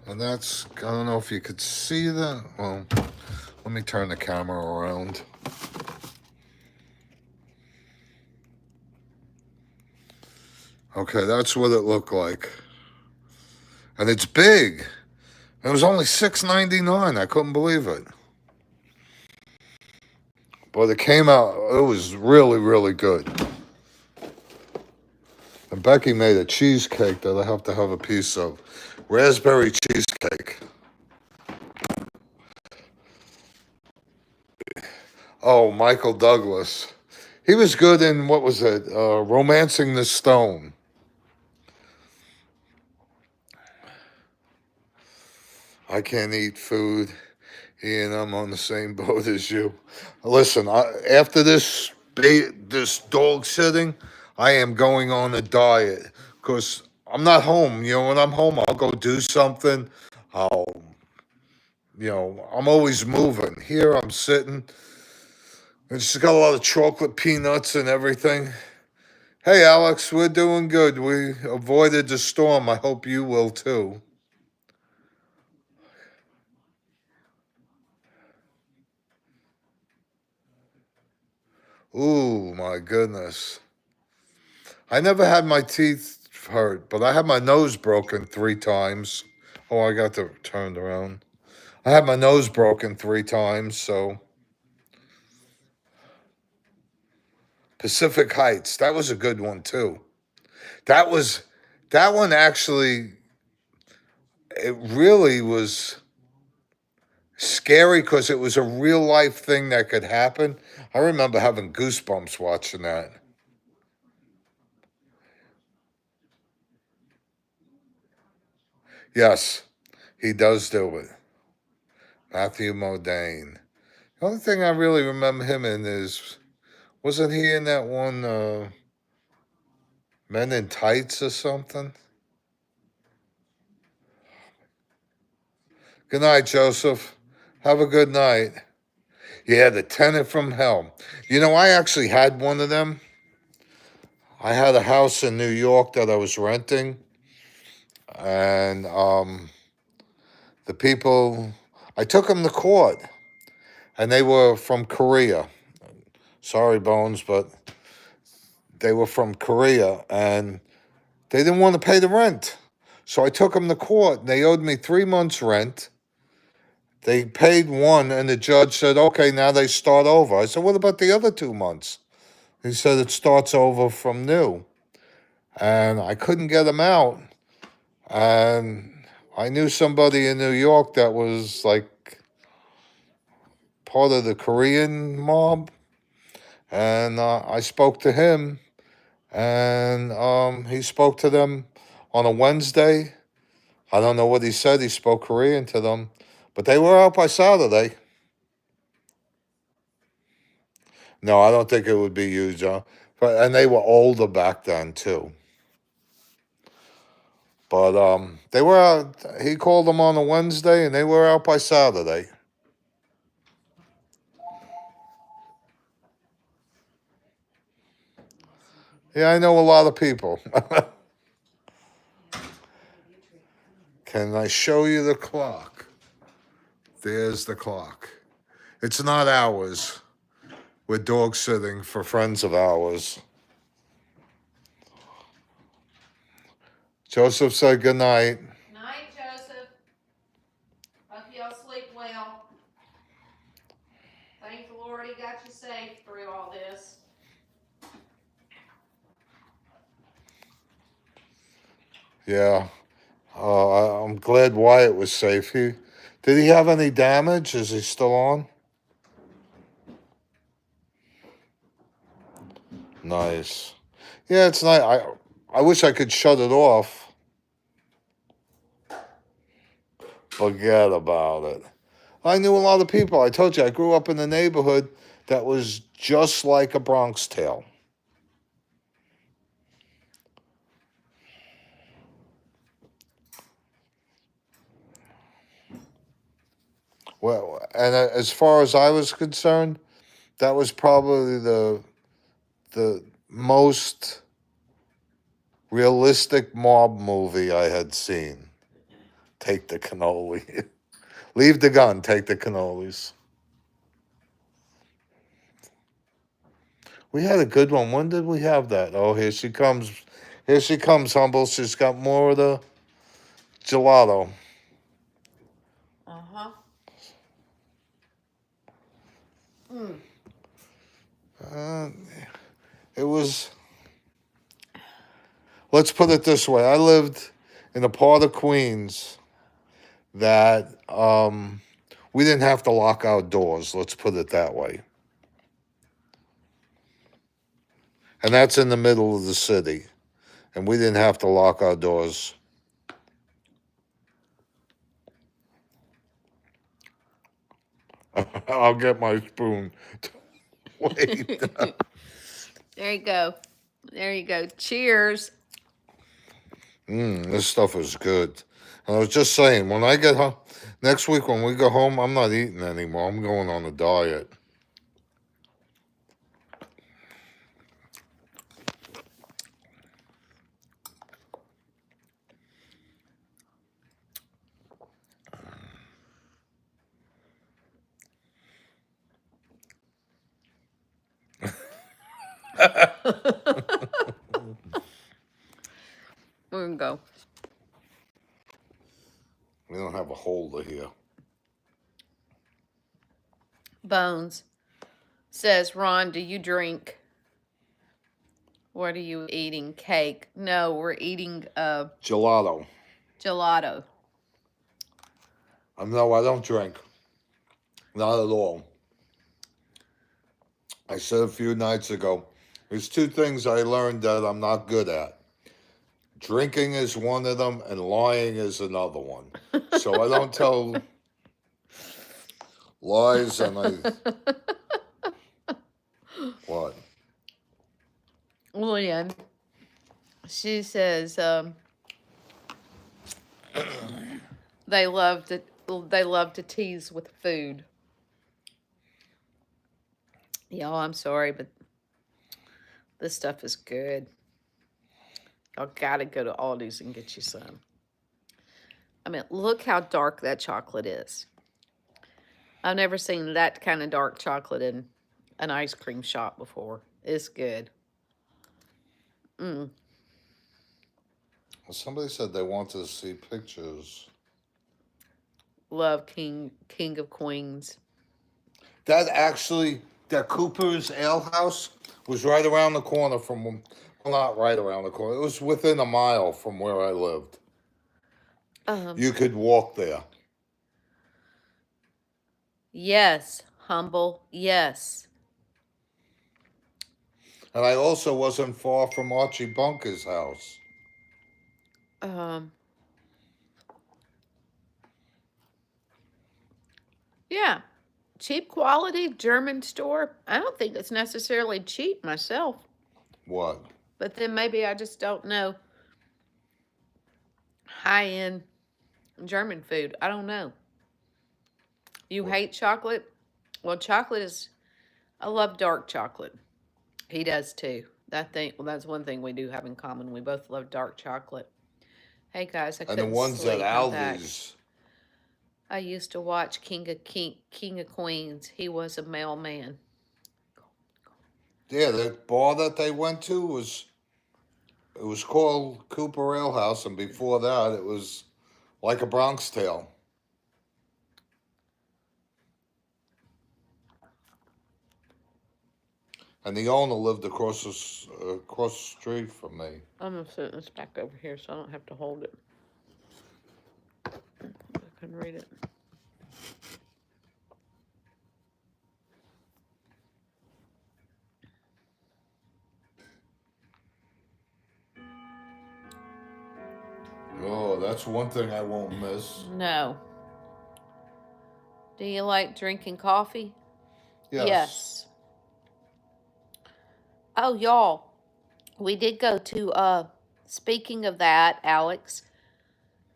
And I don't know if you could see that. Well, let me turn the camera around. Okay, that's what it looked like. And it's big. It was only $6.99. I couldn't believe it. But it came out, it was really, really good. And Becky made a cheesecake that I have to have a piece of. Raspberry cheesecake. Oh, Michael Douglas. He was good in, what was it? Romancing the Stone. I can't eat food. Ian, I'm on the same boat as you. Listen, after this dog sitting, I am going on a diet because I'm not home. You know, when I'm home, I'll go do something. I'll, I'm always moving. Here, I'm sitting. It's got a lot of chocolate peanuts and everything. Hey, Alex, we're doing good. We avoided the storm. I hope you will too. Ooh, my goodness. I never had my teeth hurt, but I had my nose broken 3 times. Oh, I got the turned around. I had my nose broken 3 times, so Pacific Heights, that was a good one too. That was that one actually it really was scary because it was a real life thing that could happen. I remember having goosebumps watching that. Yes, he does do it. Matthew Modine. The only thing I really remember him in is wasn't he in that one Men in Tights or something? Good night, Joseph. Have a good night. Yeah, the tenant from hell. You know, I actually had one of them. I had a house in New York that I was renting, and the people, I took them to court, and they were from Korea. Sorry, Bones, but they were from Korea, and they didn't want to pay the rent. So I took them to court, and they owed me 3 months' rent. They paid one, and the judge said, okay, now they start over. I said, what about the other 2 months? He said, it starts over from new. And I couldn't get them out. And I knew somebody in New York that was like part of the Korean mob. And I spoke to him, and he spoke to them on a Wednesday. I don't know what he said. He spoke Korean to them, but they were out by Saturday. No, I don't think it would be you, John. But and they were older back then too. But they were out. He called them on a Wednesday, and they were out by Saturday. Yeah, I know a lot of people. Can I show you the clock? There's the clock. It's not ours. We're dog sitting for friends of ours. Joseph said good night. Night, Joseph. Hope y'all sleep well. Thank the Lord he got you safe through all this. Yeah, I'm glad Wyatt was safe. Did he have any damage? Is he still on? Nice. Yeah, it's nice. I wish I could shut it off. Forget about it. I knew a lot of people. I told you I grew up in a neighborhood that was just like a Bronx Tale. Well, and as far as I was concerned, that was probably the most realistic mob movie I had seen. Take the cannoli. Leave the gun, take the cannolis. We had a good one. When did we have that? Oh, here she comes. Here she comes, Humble. She's got more of the gelato. Uh-huh. Mm. Uh, it was, let's put it this way. I lived in a part of Queens that we didn't have to lock our doors. Let's put it that way. And that's in the middle of the city. And we didn't have to lock our doors. I'll get my spoon. Wait. There you go. There you go. Cheers. This stuff is good. And I was just saying, when I get home, next week when we go home, I'm not eating anymore. I'm going on a diet. We're gonna go. We don't have a holder here. Bones says, Ron, do you drink? What are you eating? Cake? No, we're eating Gelato. gelato. No, I don't drink. Not at all. I said a few nights ago, there's two things I learned that I'm not good at. Drinking is one of them, and lying is another one. So I don't tell lies, and what? Lynn, she says they love to tease with food. Y'all, I'm sorry, but this stuff is good. Y'all gotta go to Aldi's and get you some. I mean, look how dark that chocolate is. I've never seen that kind of dark chocolate in an ice cream shop before. It's good. Somebody said they wanted to see pictures. Love King of Queens. That Cooper's Ale House was right around the corner from, well, not right around the corner. It was within a mile from where I lived. You could walk there. Yes, Humble. Yes. And I also wasn't far from Archie Bunker's house. Yeah. Cheap quality German store. I don't think it's necessarily cheap myself. What? But then maybe I just don't know high end German food. I don't know. You hate chocolate? Well, chocolate is. I love dark chocolate. He does too. Well, that's one thing we do have in common. We both love dark chocolate. Hey guys, I And the couldn't ones at sleep. I'm back. Aldi's. I used to watch King of Queens. He was a mailman. Yeah, the bar that they went to was called Cooper Ale House, and before that it was like a Bronx Tale. And the owner lived across the street from me. I'm gonna set this back over here so I don't have to hold it. I can read it. Oh, that's one thing I won't miss. No. Do you like drinking coffee? Yes. Oh, y'all, we did go to, speaking of that, Alex,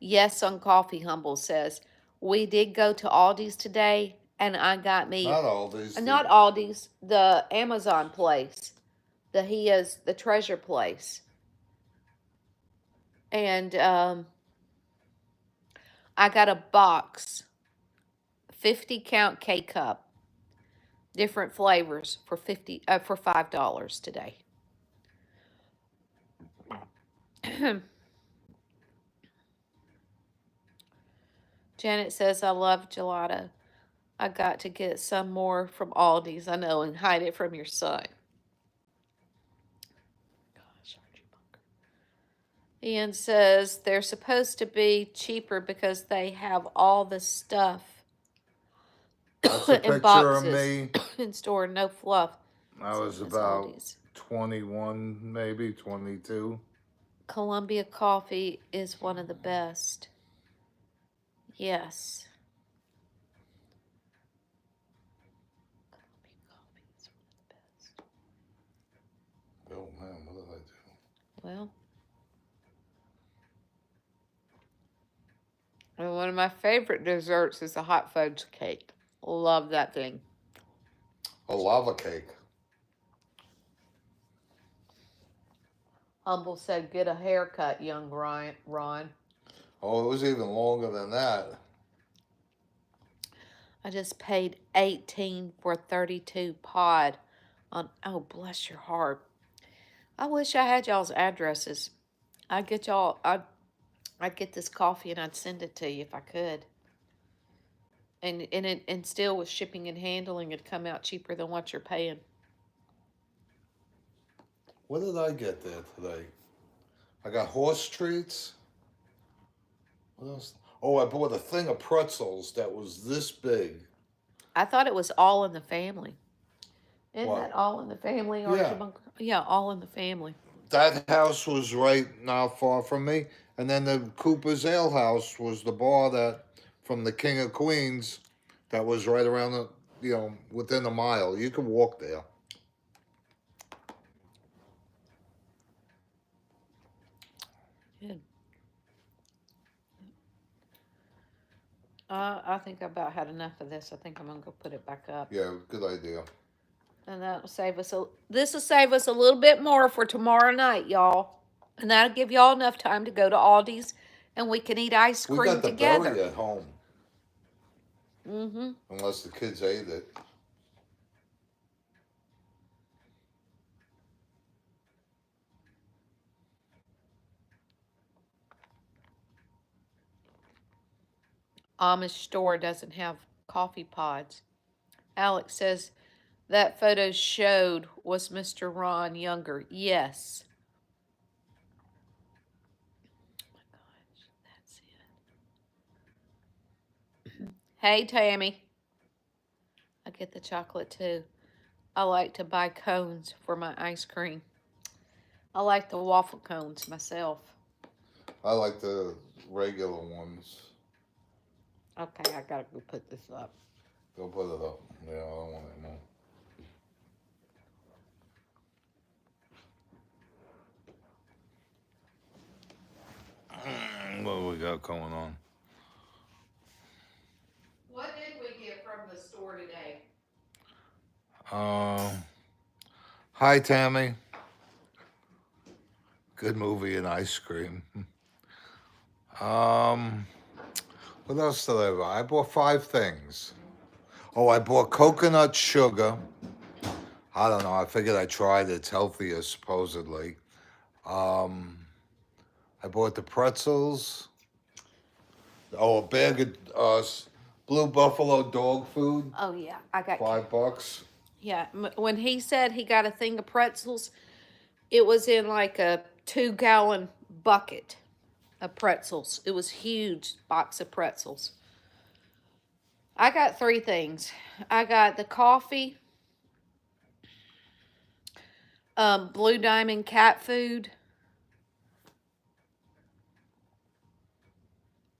yes on coffee, Humble says, we did go to Aldi's today and I got me, Not Aldi's. not Aldi's, the Amazon place, the treasure place. And I got a box, 50 count K cup, different flavors for $5 today. Janet says, I love gelato. I got to get some more from Aldi's, I know, and hide it from your son. Gosh, Archie Bunker. Ian says they're supposed to be cheaper because they have all the stuff That's a in picture of boxes me. in store, no fluff. I Same was as about Aldi's. 21, maybe 22. Columbia coffee is one of the best. Yes. Columbia coffee is one of the best. Oh man, what did I do? Well, and one of my favorite desserts is a hot fudge cake. Love that thing. A lava cake. Humble said, get a haircut, young Ron. Oh, it was even longer than that. I just paid 18 for 32 pod on, oh, bless your heart. I wish I had y'all's addresses. I'd get this coffee and I'd send it to you if I could. And still with shipping and handling, it'd come out cheaper than what you're paying. What did I get there today? I got horse treats. What else? Oh, I bought a thing of pretzels that was this big. I thought it was all in the family. Isn't What? that all in the family, Yeah. Bunker? Yeah, all in the family. That house was right not far from me. And then the Cooper's Ale House was the bar that from the King of Queens that was right around the, within a mile. You could walk there. Good. I think I about had enough of this. I think I'm gonna go put it back up. Yeah, good idea. And that'll save us this will save us a little bit more for tomorrow night, y'all. And that'll give y'all enough time to go to Aldi's and we can eat ice We cream got the together. berry at home. Mm-hmm. Unless the kids ate it. Amish store doesn't have coffee pods. Alex says that photo showed was Mr. Ron younger. Yes. Oh my gosh, that's it. Hey, Tammy. I get the chocolate too. I like to buy cones for my ice cream. I like the waffle cones myself. I like the regular ones. Okay, I gotta go put this up. Go put it up. Yeah, I don't want it more. What do we got going on? What did we get from the store today? Hi, Tammy. Good movie and ice cream. What else did I buy? I bought 5 things. Oh, I bought coconut sugar. I don't know. I figured I'd try it. It's healthier, supposedly. I bought the pretzels. Oh, a bag of Blue Buffalo dog food. Oh yeah, I got $5. Yeah, when he said he got a thing of pretzels, it was in like a 2-gallon bucket of pretzels. It was huge box of pretzels. I got 3 things. I got the coffee, Blue Diamond cat food,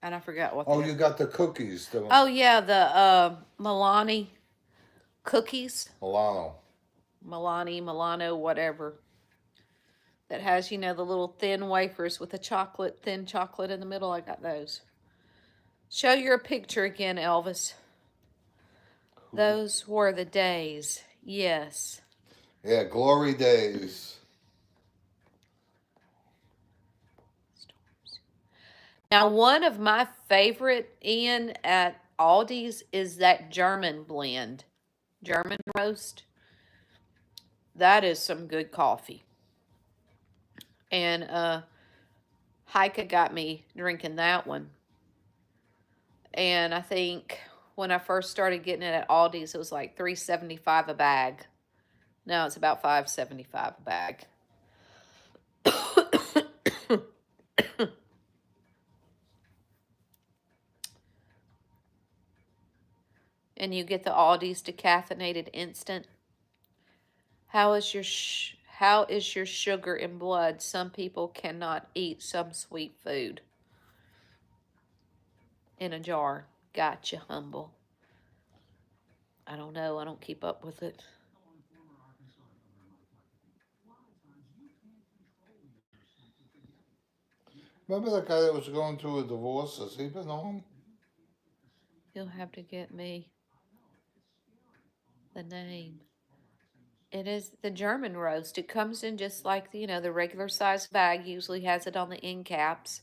and I forgot what. Oh, you got the cookies. Oh yeah, the Milani cookies. Milano, whatever. That has, the little thin wafers with the thin chocolate in the middle. I got those. Show your picture again, Elvis. Those were the days. Yes. Yeah, glory days. Now, one of my favorite in at Aldi's is that German blend. German roast. That is some good coffee. And Heike got me drinking that one. And I think when I first started getting it at Aldi's, it was like $3.75 a bag. Now it's about $5.75 a bag. And you get the Aldi's decaffeinated instant. How is your sugar in blood? Some people cannot eat some sweet food. In a jar. Gotcha, humble. I don't know. I don't keep up with it. Remember that guy that was going through a divorce? Has he been on? You'll have to get me the name. It is the German roast. It comes in just like the regular size bag. Usually has it on the end caps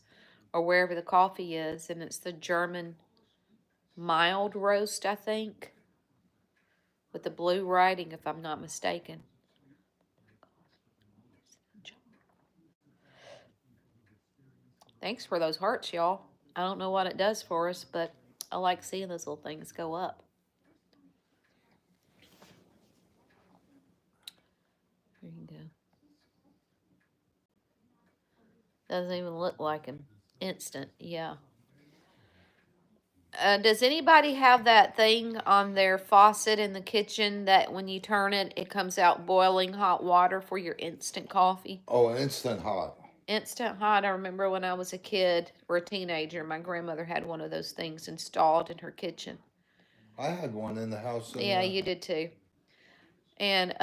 or wherever the coffee is, and it's the German mild roast, I think, with the blue writing, if I'm not mistaken. Thanks for those hearts, y'all. I don't know what it does for us, but I like seeing those little things go up. There you go. Doesn't even look like an instant. Yeah. Does anybody have that thing on their faucet in the kitchen that when you turn it, it comes out boiling hot water for your instant coffee? Oh, instant hot. Instant hot. I remember when I was a kid or a teenager, my grandmother had one of those things installed in her kitchen. I had one in the house. Yeah, you did too. And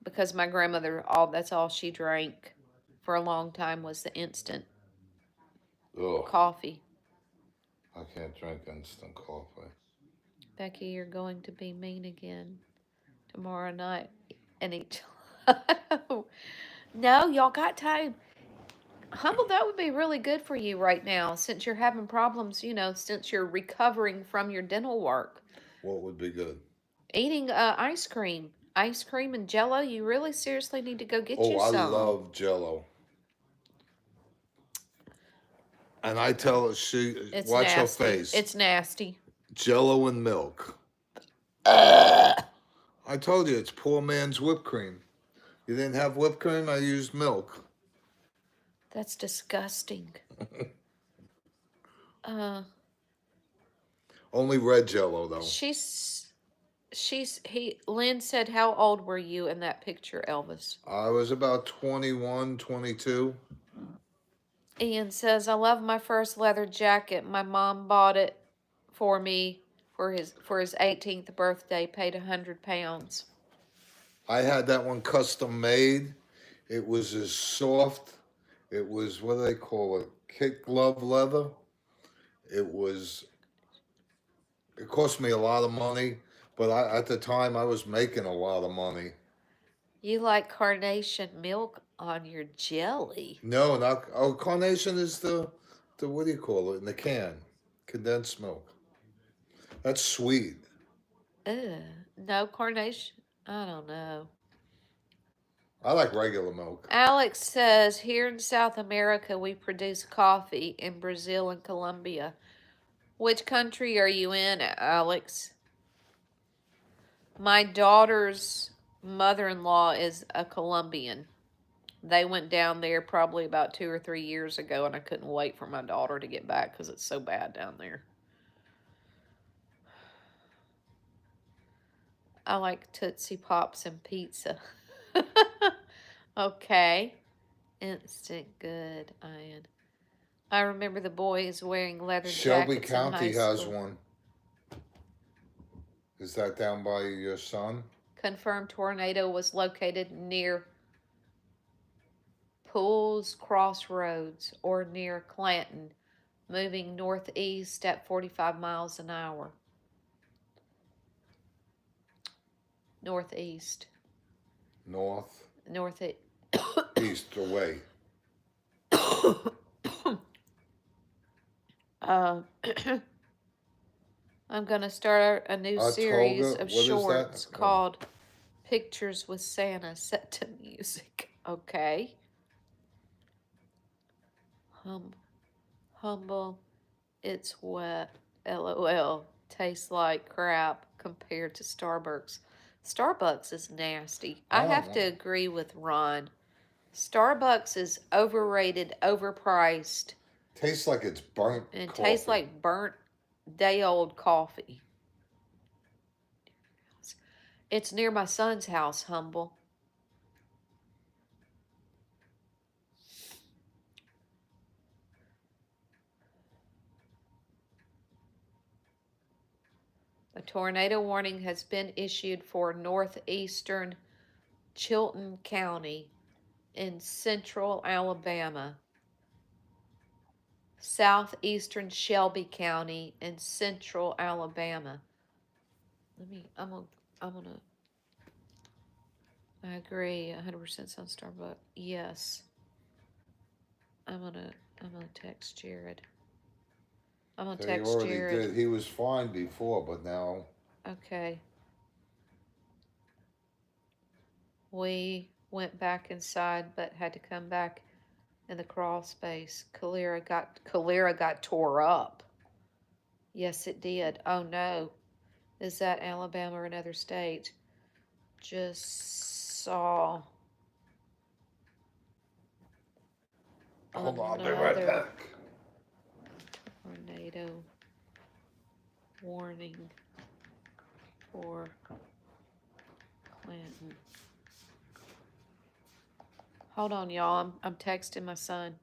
because my grandmother, that's all she drank for a long time was the instant coffee. I can't drink instant coffee. Becky, you're going to be mean again tomorrow night and eat. No, y'all got time. Humble, that would be really good for you right now since you're having problems, since you're recovering from your dental work. What would be good? Eating ice cream. Ice cream and Jello, you really seriously need to go get you I some. love Jello. And I tell her, It's watch her nasty. face. It's nasty. Jello and milk. I told you, it's poor man's whipped cream. You didn't have whipped cream, I used milk. That's disgusting. Only red Jello, though. Lynn said, how old were you in that picture, Elvis? I was about 21, 22. Ian says, I love my first leather jacket. My mom bought it for me for his 18th birthday, paid £100. I had that one custom made. It was as soft. It was, what do they call it? Kit glove leather. It cost me a lot of money, but at the time I was making a lot of money. You like carnation milk on your jelly? No, not, carnation is the what do you call it, in the can? Condensed milk. That's sweet. Ugh, no carnation? I don't know. I like regular milk. Alex says, here in South America, we produce coffee in Brazil and Colombia. Which country are you in, Alex? My daughter's mother-in-law is a Colombian. They went down there probably about 2 or 3 years ago, and I couldn't wait for my daughter to get back because it's so bad down there. I like Tootsie Pops and pizza. Okay. Instant good, Ian. I remember the boys wearing leather Shelby jackets County in high has school. one. Is that down by your son? Confirmed tornado was located near Pools Crossroads or near Clanton, moving northeast at 45 miles an hour. Northeast. Northeast. East away. I'm going to start a new series of shorts called Pictures with Santa set to music. Okay. Hum, humble. It's wet. LOL. Tastes like crap compared to Starbucks. Starbucks is nasty. I I don't have to know. agree with Ron. Starbucks is overrated, overpriced, Tastes like it's burnt and tastes coffee. like burnt day old coffee. It's near my son's house, Humble. A tornado warning has been issued for northeastern Chilton County in central Alabama, southeastern Shelby County in central Alabama. I'm gonna, I agree 100% on Starbucks. Yes. I'm gonna, I'm gonna text Jared. I'm gonna So he text already Jared. did. He was fine before, but now. Okay. We went back inside but had to come back in the crawl space. Calera got tore up. Yes, it did. Oh no. Is that Alabama or another state? Just saw Hold on, I'll be right another back. tornado warning for Clinton. Hold on, y'all. I'm texting my son.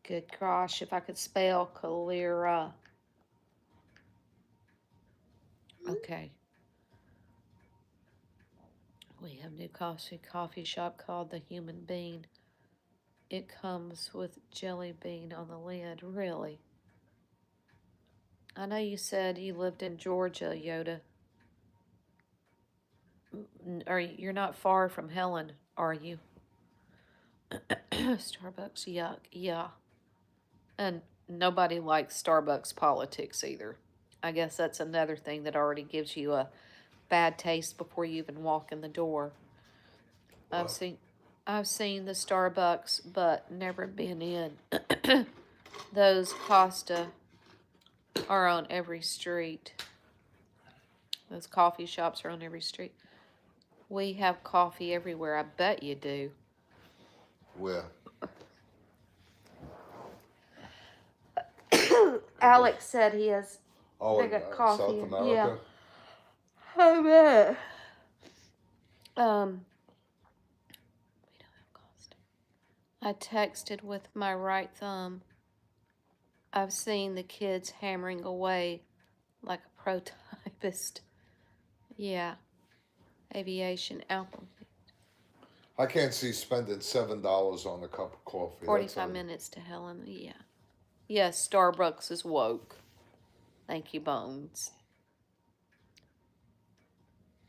Good gosh, if I could spell Calera. Okay. We have new coffee shop called the Human Bean. It comes with jelly bean on the lid. Really? I know you said you lived in Georgia, Yoda. Or you're not far from Helen, are you? Starbucks, yuck. Yeah. And nobody likes Starbucks politics either. I guess that's another thing that already gives you a bad taste before you even walk in the door. I've What? seen I've seen the Starbucks but never been in. Those Costa are on every street. Those coffee shops are on every street. We have coffee everywhere. I bet you do. Where? Alex said he has. Oh, They in got South coffee. Yeah. America? I bet. We don't have Costa. I texted with my right thumb. I've seen the kids hammering away like a pro typist. Yeah. Aviation apple. I can't see spending $7 on a cup of coffee. 45 minutes to Helen. Yeah. Yes, Starbucks is woke. Thank you, Bones.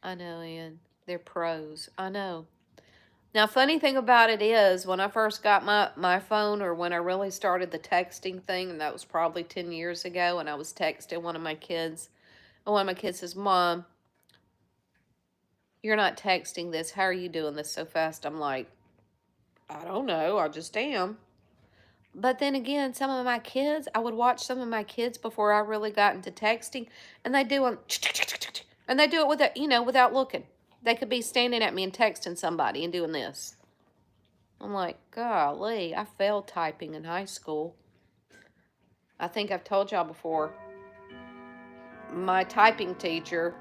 I know, Ian. They're pros. I know. Now, funny thing about it is, when I first got my phone, or when I really started the texting thing, and that was probably 10 years ago, and I was texting one of my kids, and one of my kids says, Mom, you're not texting this. How are you doing this so fast? I'm like, I don't know. I just am. But then again, some of my kids, I would watch some of my kids before I really got into texting, and they do and they do it without, without looking. They could be standing at me and texting somebody and doing this. I'm like, golly, I failed typing in high school. I think I've told y'all before, my typing teacher,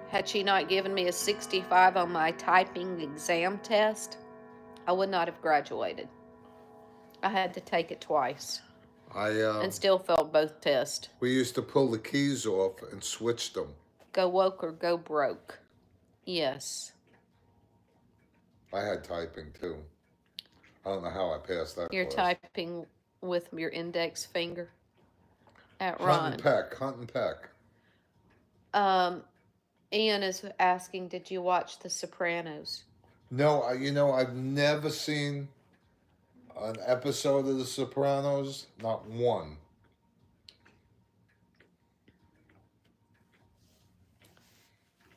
had she not given me a 65 on my typing exam test, I would not have graduated. I had to take it twice I and still failed both tests. We used to pull the keys off and switch them. Go woke or go broke. Yes. I had typing too. I don't know how I passed that You're class. typing with your index finger at Hunt and Ron. peck, hunt and peck. Ian is asking, did you watch The Sopranos? No, I've never seen an episode of The Sopranos? Not one.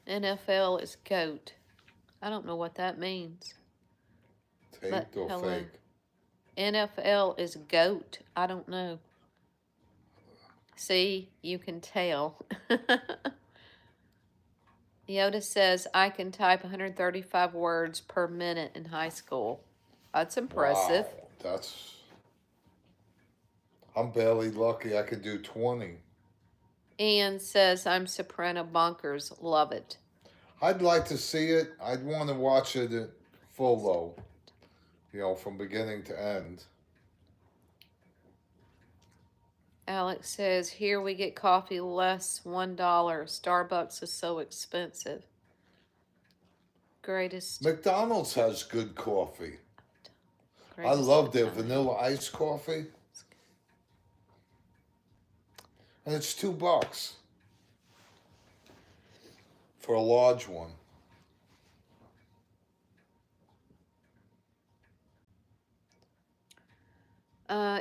NFL is GOAT. I don't know what that means. But Taped or hello. fake? NFL is GOAT. I don't know. See, you can tell. Yoda says, I can type 135 words per minute in high school. That's impressive. Wow, that's. I'm barely lucky I could do 20. Ian says, I'm soprano bonkers. Love it. I'd like to see it. I'd want to watch it at full though. From beginning to end. Alex says, here we get coffee less $1. Starbucks is so expensive. Greatest. McDonald's has good coffee. I Greatest love their time. vanilla iced coffee. And it's $2 for a large one.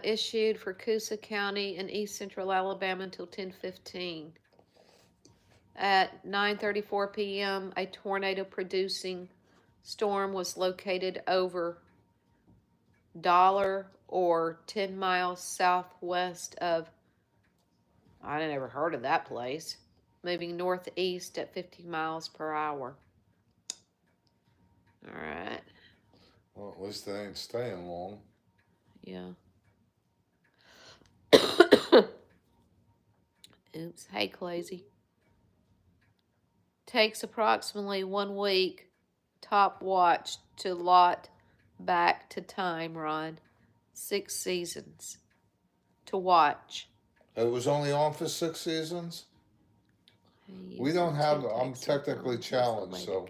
Issued for Coosa County in East Central Alabama until 10:15. At 9:34 p.m., a tornado-producing storm was located over Dollar or 10 miles southwest of, I never heard of that place, moving northeast at 50 miles per hour. All right. Well, at least they ain't staying long. Yeah. Oops. Hey, Clazy. Takes approximately 1 week top watch to lot back to time, Ron. 6 seasons to watch. It was only on for 6 seasons? We don't have, I'm technically challenged, so.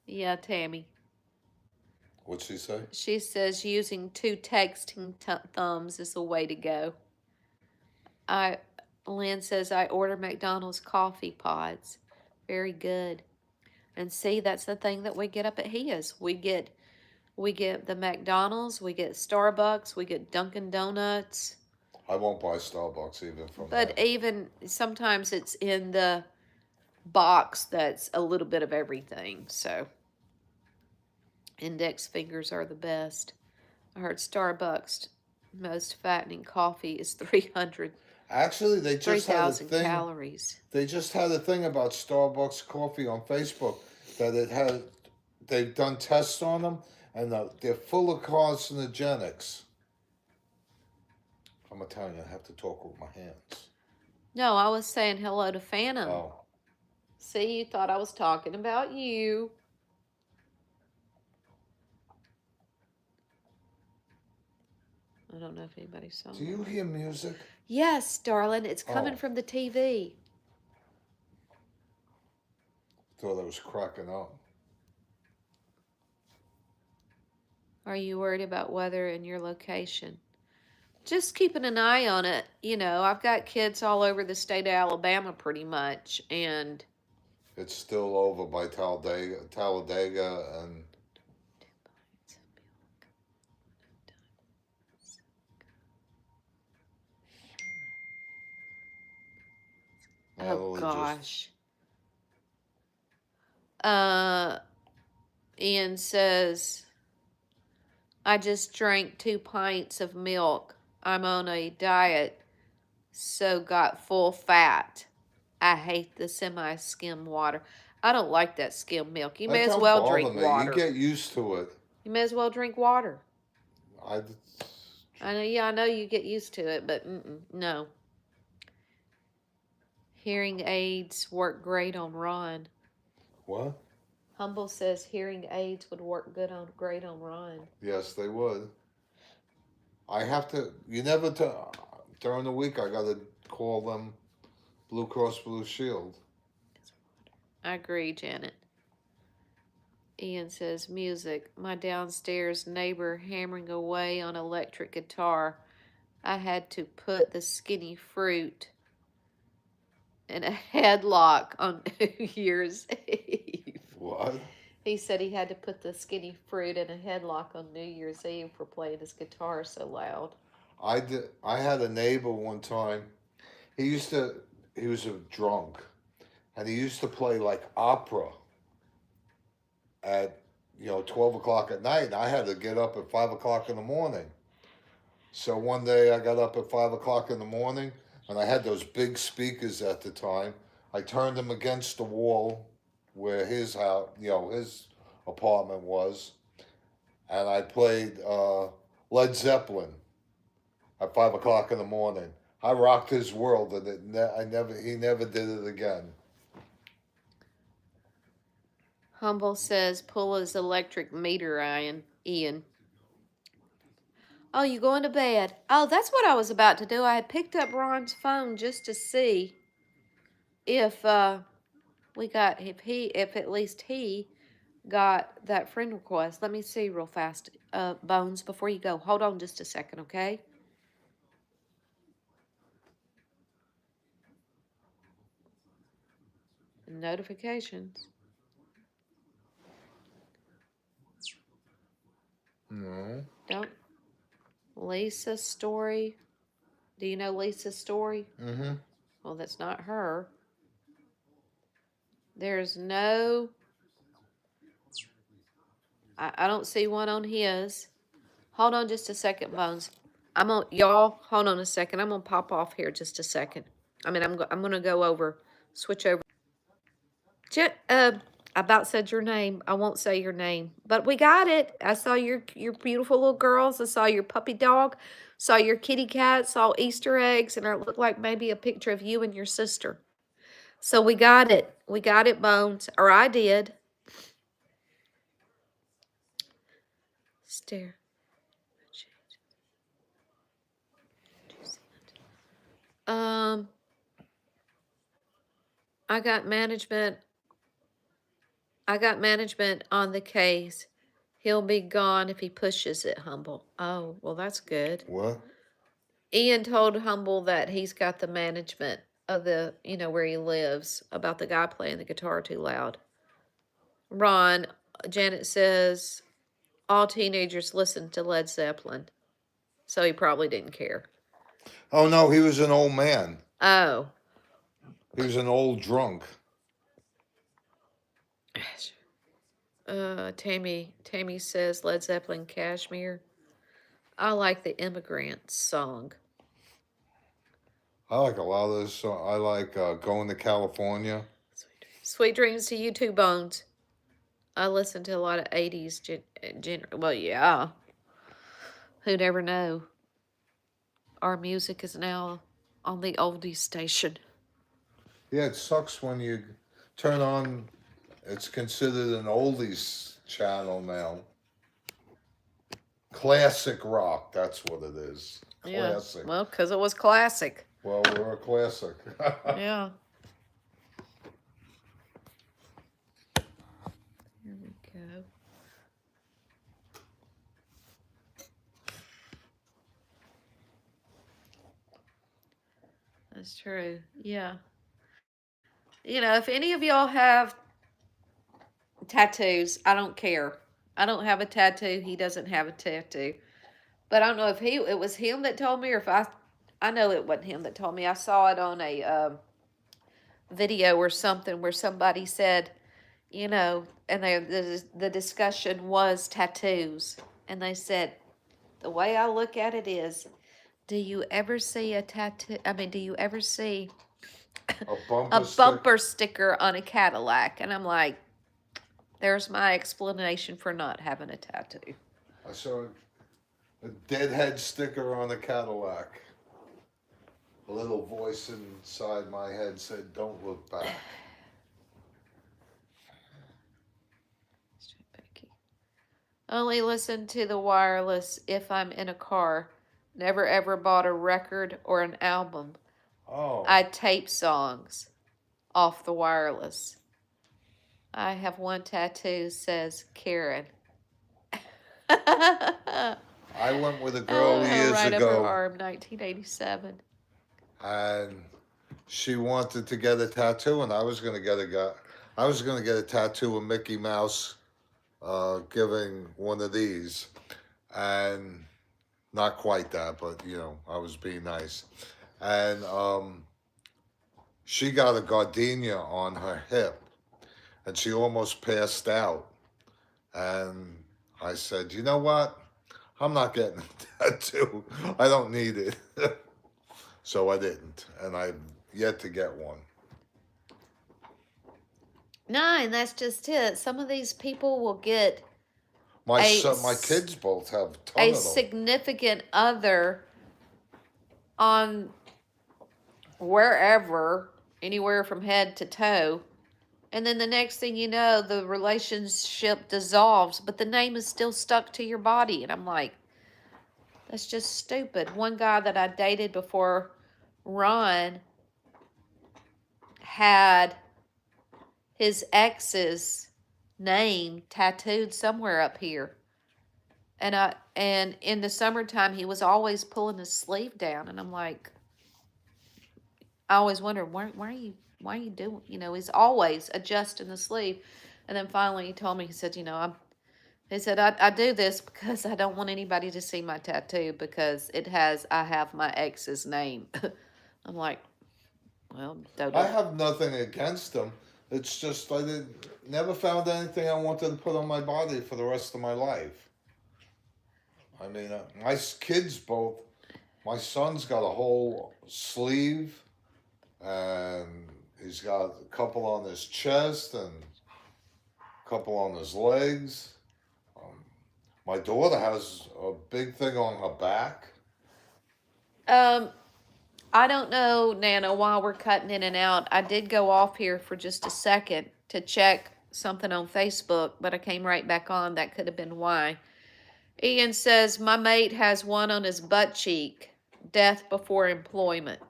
Yeah, Tammy. What'd she say? She says using 2 texting thumbs is the way to go. Lynn says, I order McDonald's coffee pods. Very good. And see, that's the thing that we get up at his. We get the McDonald's, we get Starbucks, we get Dunkin' Donuts. I won't buy Starbucks even from But that. even sometimes it's in the box that's a little bit of everything. So index fingers are the best. I heard Starbucks most fattening coffee is 300. Actually, they just had a 3,000 thing. calories. They just had a thing about Starbucks coffee on Facebook that it had. They've done tests on them, and they're full of carcinogenics. I'm Italian. I have to talk with my hands. No, I was saying hello to Phantom. Oh. See, you thought I was talking about you. I don't know if anybody saw. Do you hear music? Yes, darling. It's coming from the TV. Thought I was cracking up. Are you worried about weather in your location? Just keeping an eye on it. I've got kids all over the state of Alabama pretty much, and it's still over by Talladega and oh gosh. Ian says, I just drank 2 pints of milk. I'm on a diet, so got full fat. I hate the semi-skim water. I don't like that skim milk. You may as well drink water. You get used to it. You may as well drink water. I know. Yeah, I know you get used to it, but no. Hearing aids work great on Ron. What? Humble says hearing aids would work great on Ron. Yes, they would. I have to. During the week, I got to call them Blue Cross Blue Shield. I agree, Janet. Ian says, music. My downstairs neighbor hammering away on electric guitar. I had to put the skinny fruit in a headlock on New Year's Eve. What? He said he had to put the skinny fruit in a headlock on New Year's Eve for playing his guitar so loud. I did. I had a neighbor one time. He used to. He was a drunk, and he used to play like opera at 12 o'clock at night. And I had to get up at 5 o'clock in the morning. So one day I got up at 5 o'clock in the morning, and I had those big speakers at the time. I turned them against the wall where his house, his apartment was, and I played Led Zeppelin at 5 o'clock in the morning. I rocked his world, and he never did it again. Humble says, pull his electric meter, Ian. Oh, you going to bed? Oh, that's what I was about to do. I had picked up Ron's phone just to see if if at least he got that friend request. Let me see real fast, Bones, before you go. Hold on just a second, okay? Notifications. No. Don't. Lisa's story. Do you know Lisa's story? Mm-hmm. Well, that's not her. There's no. I don't see one on his. Hold on just a second, Bones. Y'all. Hold on a second. I'm gonna pop off here just a second. I'm gonna go over, switch over. I about said your name. I won't say your name, but we got it. I saw your beautiful little girls. I saw your puppy dog. Saw your kitty cat. Saw Easter eggs, and it looked like maybe a picture of you and your sister. So we got it. We got it, Bones. Or I did. Stare. Um, I got management. I got management on the case. He'll be gone if he pushes it, Humble. Oh, well, that's good. What? Ian told Humble that he's got the management of where he lives about the guy playing the guitar too loud. Ron, Janet says all teenagers listen to Led Zeppelin, so he probably didn't care. Oh no, he was an old man. Oh. He was an old drunk. Tammy says Led Zeppelin Kashmir. I like the Immigrants song. I like a lot of those songs. I like Going to California. Sweet dreams to you too, Bones. I listen to a lot of 80s. Well, yeah. Who'd ever know? Our music is now on the oldies station. Yeah, it sucks when you turn on. It's considered an oldies channel now. Classic rock, that's what it is. Classic. Yeah. Well, because it was classic. Well, we're a classic. Yeah. Here we go. That's true. Yeah. If any of y'all have tattoos, I don't care. I don't have a tattoo. He doesn't have a tattoo. But I don't know if it was him that told me or if I know it wasn't him that told me. I saw it on a video or something where somebody said, and the discussion was tattoos. And they said, the way I look at it is, do you ever see a tattoo? Do you ever see a bumper sticker on a Cadillac? And I'm like, there's my explanation for not having a tattoo. I saw a deadhead sticker on a Cadillac. A little voice inside my head said, "Don't look back." Only listen to the wireless if I'm in a car. Never ever bought a record or an album. Oh. I tape songs off the wireless. I have one tattoo says Karen. I went with a girl years right ago. Up her arm, 1987. And she wanted to get a tattoo, and I was going to get a tattoo of Mickey Mouse giving one of these, and not quite that, but I was being nice, and she got a gardenia on her hip, and she almost passed out. And I said, you know what? I'm not getting a tattoo. I don't need it. So I didn't, and I've yet to get one. No, and that's just it. Some of these people will get My a son, my kids both have a ton a of them. significant other on wherever, anywhere from head to toe, and then the next thing you know, the relationship dissolves, but the name is still stuck to your body. And I'm like, that's just stupid. One guy that I dated before Ron had his ex's name tattooed somewhere up here. And in the summertime he was always pulling his sleeve down, and I'm like, I always wondered why are you doing, he's always adjusting the sleeve. And then finally he told me, he said, he said, I do this because I don't want anybody to see my tattoo because I have my ex's name. I'm like, well, I don't. have nothing against them. It's just I never found anything I wanted to put on my body for the rest of my life. I mean, my kids both. My son's got a whole sleeve, and he's got a couple on his chest and a couple on his legs. Um, my daughter has a big thing on her back. Um, I don't know, Nana, while we're cutting in and out. I did go off here for just a second to check something on Facebook, but I came right back on. That could have been why. Ian says, my mate has one on his butt cheek. Death before employment.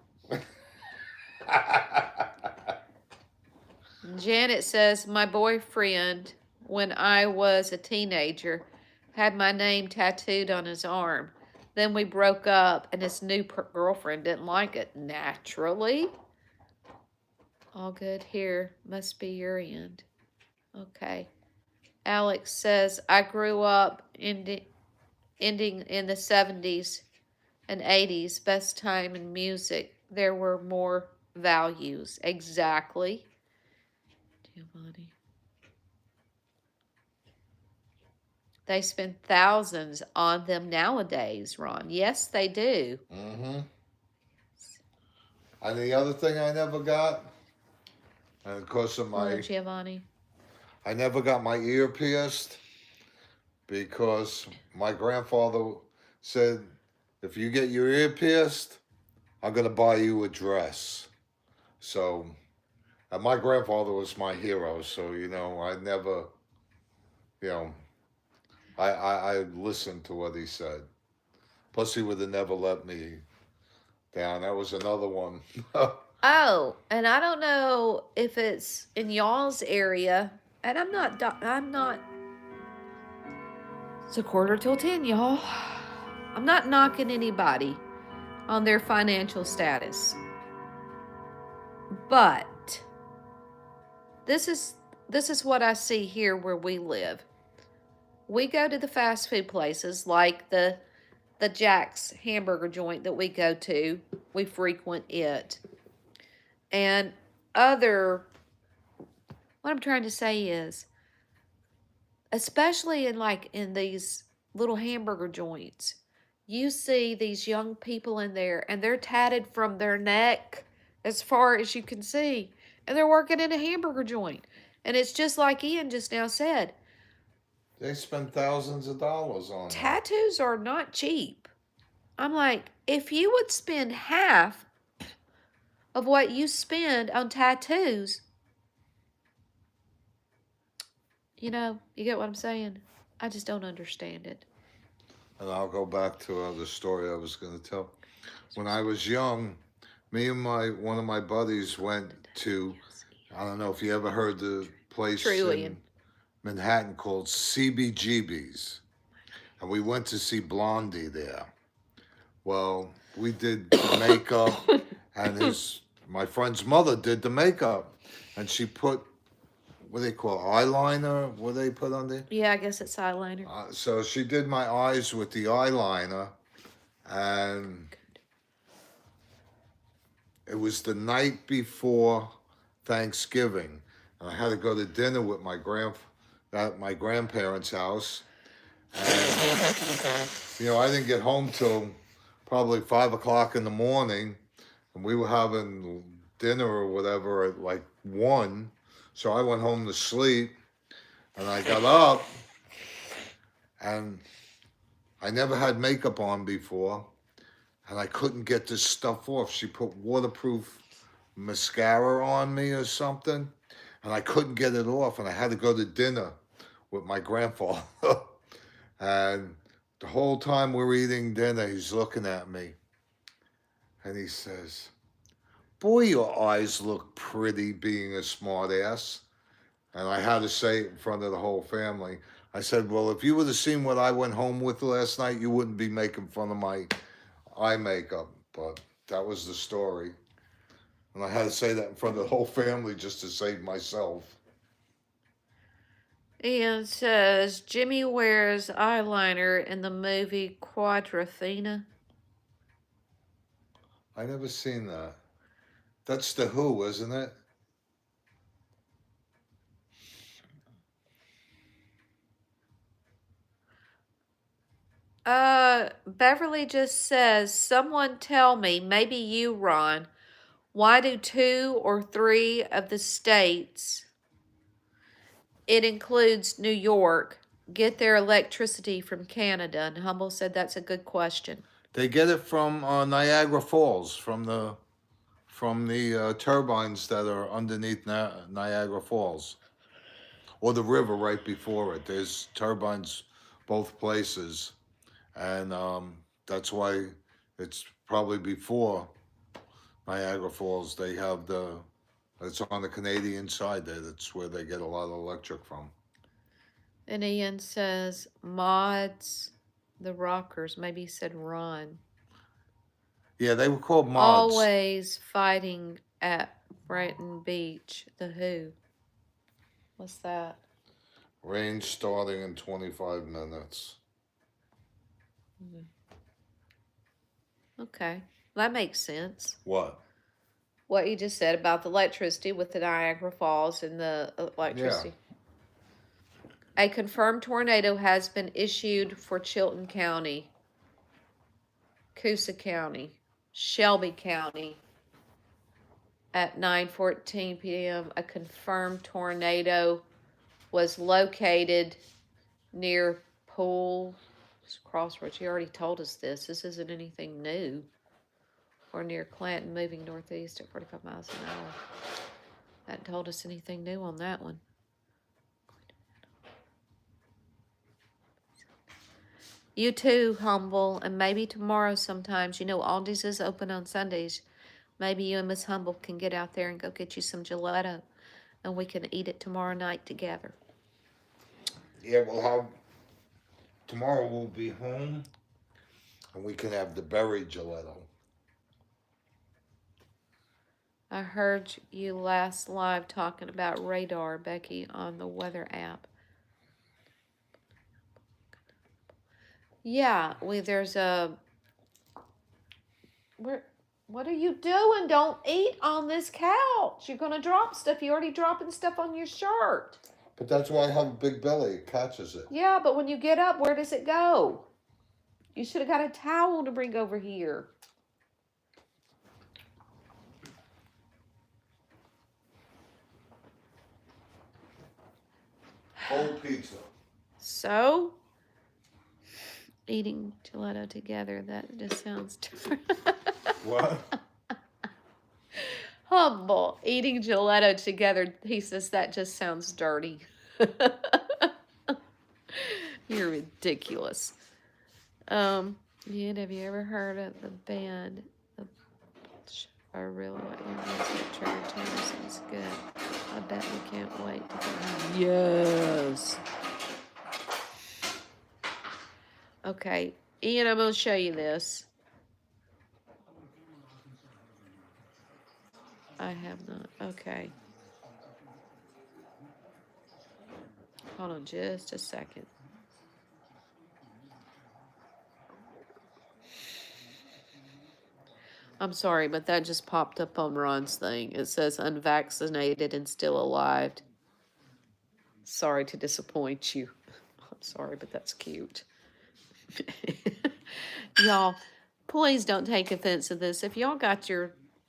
Janet says, my boyfriend, when I was a teenager, had my name tattooed on his arm. Then we broke up, and his new girlfriend didn't like it. Naturally. All good here. Must be your end. Okay. Alex says, I grew up ending in the 70s and 80s. Best time in music. There were more values. Exactly. Giovanni. They spend thousands on them nowadays, Ron. Yes, they do. Mm-hmm. And the other thing I never got, and of course of Hello, my, Giovanni. I never got my ear pierced because my grandfather said, if you get your ear pierced, I'm gonna buy you a dress. So, and my grandfather was my hero. So I never, you know, I listened to what he said. Plus, he would have never let me down. That was another one. Oh, and I don't know if it's in y'all's area, and I'm not. It's a 9:45, y'all. I'm not knocking anybody on their financial status, but this is this is what I see here where we live. We go to the fast food places like the Jack's hamburger joint that we go to. We frequent it. And other what I'm trying to say is, especially in these little hamburger joints, you see these young people in there and they're tatted from their neck as far as you can see, and they're working in a hamburger joint. And it's just like Ian just now said, They spend thousands of dollars on that. tattoos are not cheap. I'm like, if you would spend half of what you spend on tattoos, you get what I'm saying? I just don't understand it. And I'll go back to the story I was going to tell. When I was young, me and my one of my buddies went to, I don't know if you ever heard the place True, in Ian. Manhattan called CBGB's, and we went to see Blondie there. Well, we did the makeup, and my friend's mother did the makeup, and she put what do they call eyeliner? What do they put on there? Yeah, I guess it's eyeliner. So she did my eyes with the eyeliner, and it was the night before Thanksgiving. And I had to go to dinner with at my grandparents' house. And, I didn't get home till probably 5 o'clock in the morning, and we were having dinner or whatever at like 1. So I went home to sleep, and I got up, and I never had makeup on before, and I couldn't get this stuff off. She put waterproof mascara on me or something, and I couldn't get it off, and I had to go to dinner with my grandfather. And the whole time we're eating dinner, he's looking at me, and he says, "Boy, your eyes look pretty being a smart ass." And I had to say it in front of the whole family. I said, "Well, if you would have seen what I went home with last night, you wouldn't be making fun of my eye makeup." But that was the story. And I had to say that in front of the whole family just to save myself. Ian says Jimmy wears eyeliner in the movie Quadrophenia. I never seen that. That's the Who, isn't it? Beverly just says, someone tell me, maybe you, Ron, why do 2 or 3 of the states, it includes New York, get their electricity from Canada? And Humble said that's a good question. They get it from Niagara Falls, from the turbines that are underneath Niagara Falls, or the river right before it. There's turbines both places, and that's why it's probably before Niagara Falls. They have it's on the Canadian side there. That's where they get a lot of electric from. And Ian says, mods, the rockers. Maybe he said Ron. Yeah, they were called mods. Always fighting at Brighton Beach. The Who. What's that? Range starting in 25 minutes. Okay. That makes sense. What? What you just said about the electricity with the Niagara Falls and the electricity. Yeah. A confirmed tornado has been issued for Chilton County, Coosa County, Shelby County at 9:14 p.m. A confirmed tornado was located near Pool Crossroads. You already told us this. This isn't anything new. Or near Clanton, moving northeast at 45 miles an hour. That told us anything new on that one. You too, Humble, and maybe tomorrow sometimes. You know, Aldi's is open on Sundays. Maybe you and Miss Humble can get out there and go get you some gelato, and we can eat it tomorrow night together. Yeah, tomorrow we'll be home, and we can have the berry gelato. I heard you last live talking about radar, Becky, on the weather app. Yeah, there's a... What are you doing? Don't eat on this couch. You're going to drop stuff. You're already dropping stuff on your shirt. But that's why I have a big belly. It catches it. Yeah, but when you get up, where does it go? You should have got a towel to bring over here. Whole pizza. So, eating gelato together, that just sounds different. What? Humble. Eating gelato together, he says that just sounds dirty. You're ridiculous. Yeah, have you ever heard of the band? I really want your music. Trevor Townsend's good. I bet we can't wait to go. Yes. Okay, Ian, I'm going to show you this. I have not. Okay. Hold on just a second. I'm sorry, but that just popped up on Ron's thing. It says unvaccinated and still alive. Sorry to disappoint you. I'm sorry, but that's cute. Y'all, please don't take offense to this. If y'all got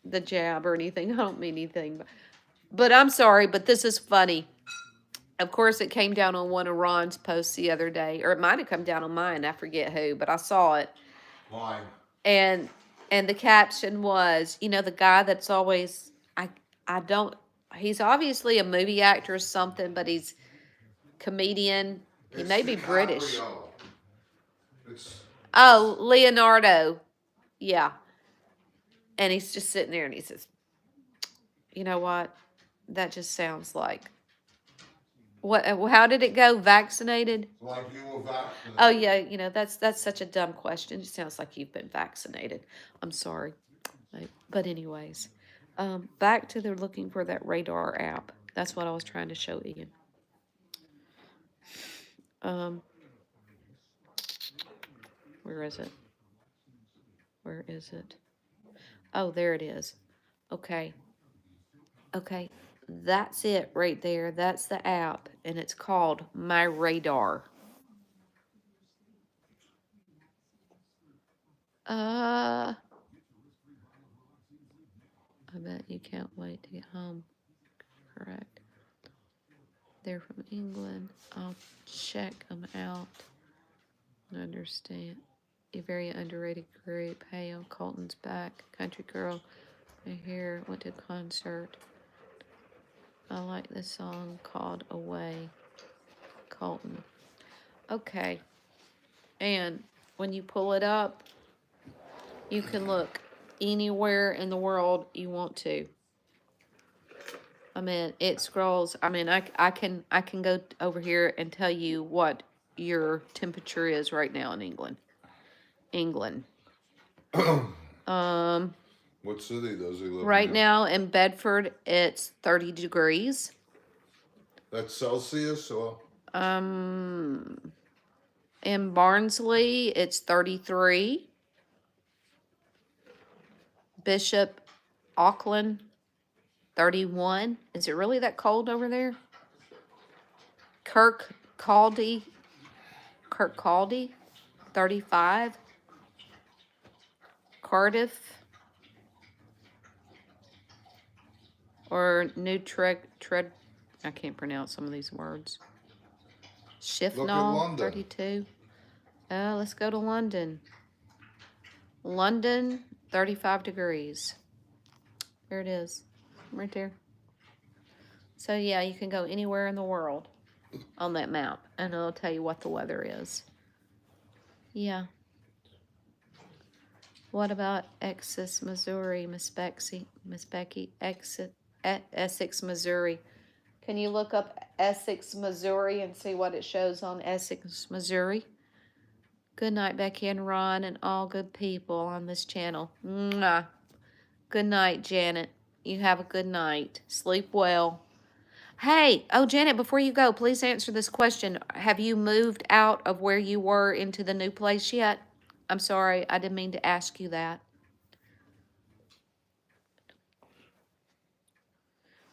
the jab or anything, I don't mean anything. But I'm sorry, but this is funny. Of course, it came down on one of Ron's posts the other day, or it might have come down on mine. I forget who, but I saw it. Mine. And the caption was, the guy that's always I don't. He's obviously a movie actor or something, but he's comedian. He may be British. Oh, Leonardo. Yeah. And he's just sitting there and he says, you know what? That just sounds like. What? How did it go? Vaccinated? Like you were vaccinated. Oh yeah, that's such a dumb question. It sounds like you've been vaccinated. I'm sorry, but anyways, back to the looking for that radar app. That's what I was trying to show Ian. Where is it? Where is it? Oh, there it is. Okay. Okay. That's it right there. That's the app, and it's called My Radar. I bet you can't wait to get home. Correct. They're from England. I'll check them out and understand. A very underrated group. Hey, Colton's back. Country girl. I hear. Went to a concert. I like this song called Away. Colton. Okay. And when you pull it up, you can look anywhere in the world you want to. I mean, it scrolls. I mean, I can go over here and tell you what your temperature is right now in England. England. What city does he live in? Right now in Bedford, it's 30 degrees. That's Celsius or? In Barnsley, it's 33. Bishop Auckland, 31. Is it really that cold over there? Kirkcaldy, 35. Cardiff or New Tread. I can't pronounce some of these words. Shifnal, 32. Let's go to London. London, 35 degrees. There it is, right there. So yeah, you can go anywhere in the world on that map, and it'll tell you what the weather is. Yeah. What about Essex, Missouri, Miss Becky, Essex, Missouri? Can you look up Essex, Missouri and see what it shows on Essex, Missouri? Good night, Becky and Ron and all good people on this channel. Mwah. Good night, Janet. You have a good night. Sleep well. Hey, Janet, before you go, please answer this question. Have you moved out of where you were into the new place yet? I'm sorry, I didn't mean to ask you that.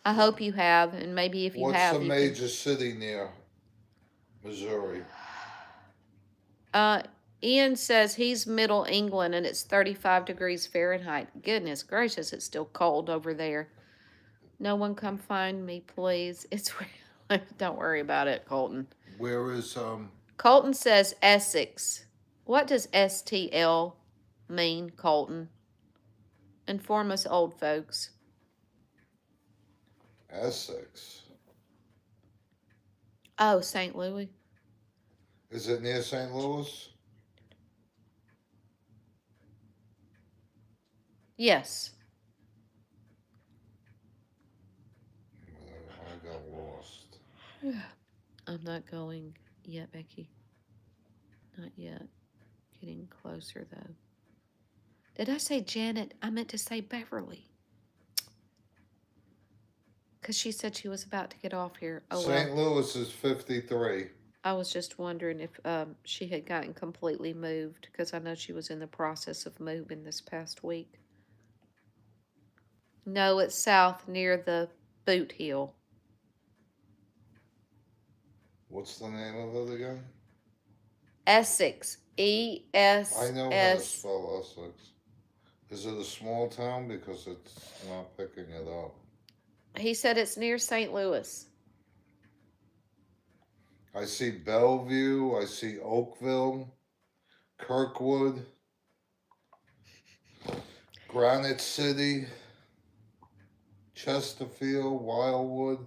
I hope you have, and maybe if you have, what's the major city near Missouri? Ian says he's Middle England, and it's 35 degrees Fahrenheit. Goodness gracious, it's still cold over there. No one come find me, please. It's don't worry about it, Colton. Where is Colton says Essex. What does STL mean, Colton? Inform us old folks. Essex. Oh, St. Louis. Is it near St. Louis? Yes. I got lost. I'm not going yet, Becky. Not yet. Getting closer, though. Did I say Janet? I meant to say Beverly. Because she said she was about to get off here. Oh, well. St. Louis is 53. I was just wondering if she had gotten completely moved because I know she was in the process of moving this past week. No, it's south near the boot heel. What's the name of it again? Essex. I know how to ESS. spell Essex. Is it a small town? Because it's not picking it up. He said it's near St. Louis. I see Bellevue. I see Oakville, Kirkwood, Granite City, Chesterfield, Wildwood,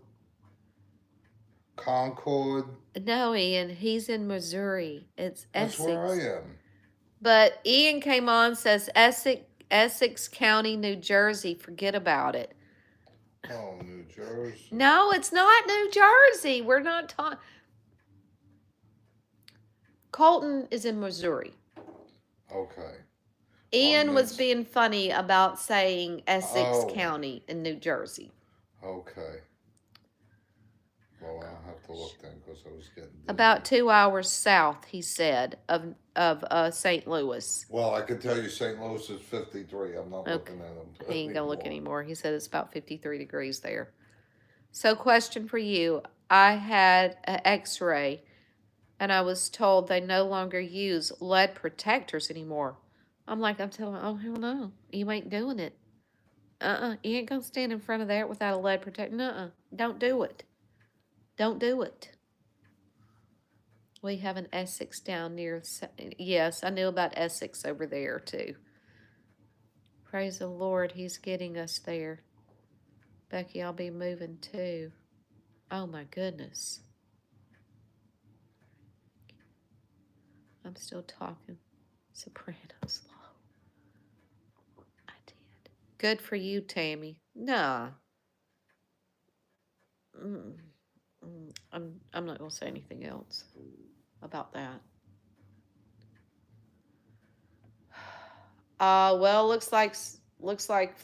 Concord. No, Ian, he's in Missouri. It's That's where I Essex. am. But Ian came on, says Essex County, New Jersey. Forget about it. Oh, New Jersey. No, it's not New Jersey. We're not talking. Colton is in Missouri. Okay. Ian was being funny about saying Essex Oh. County in New Jersey. Okay. Well, I'll have to look then because I was getting dizzy. About 2 hours south, he said, of St. Louis. Well, I can tell you St. Louis is 53. I'm not looking at them. He ain't going to look anymore. He said it's about 53 degrees there. So, question for you. I had an x-ray, and I was told they no longer use lead protectors anymore. I'm telling him, oh, hell no. You ain't doing it. You ain't going to stand in front of that without a lead protector. Nuh-uh. Don't do it. Don't do it. We have an Essex down near, yes, I knew about Essex over there too. Praise the Lord, he's getting us there. Becky, I'll be moving too. Oh my goodness. I'm still talking Sopranos low. I did. Good for you, Tammy. Nah. I'm not gonna say anything else about that. Well, looks like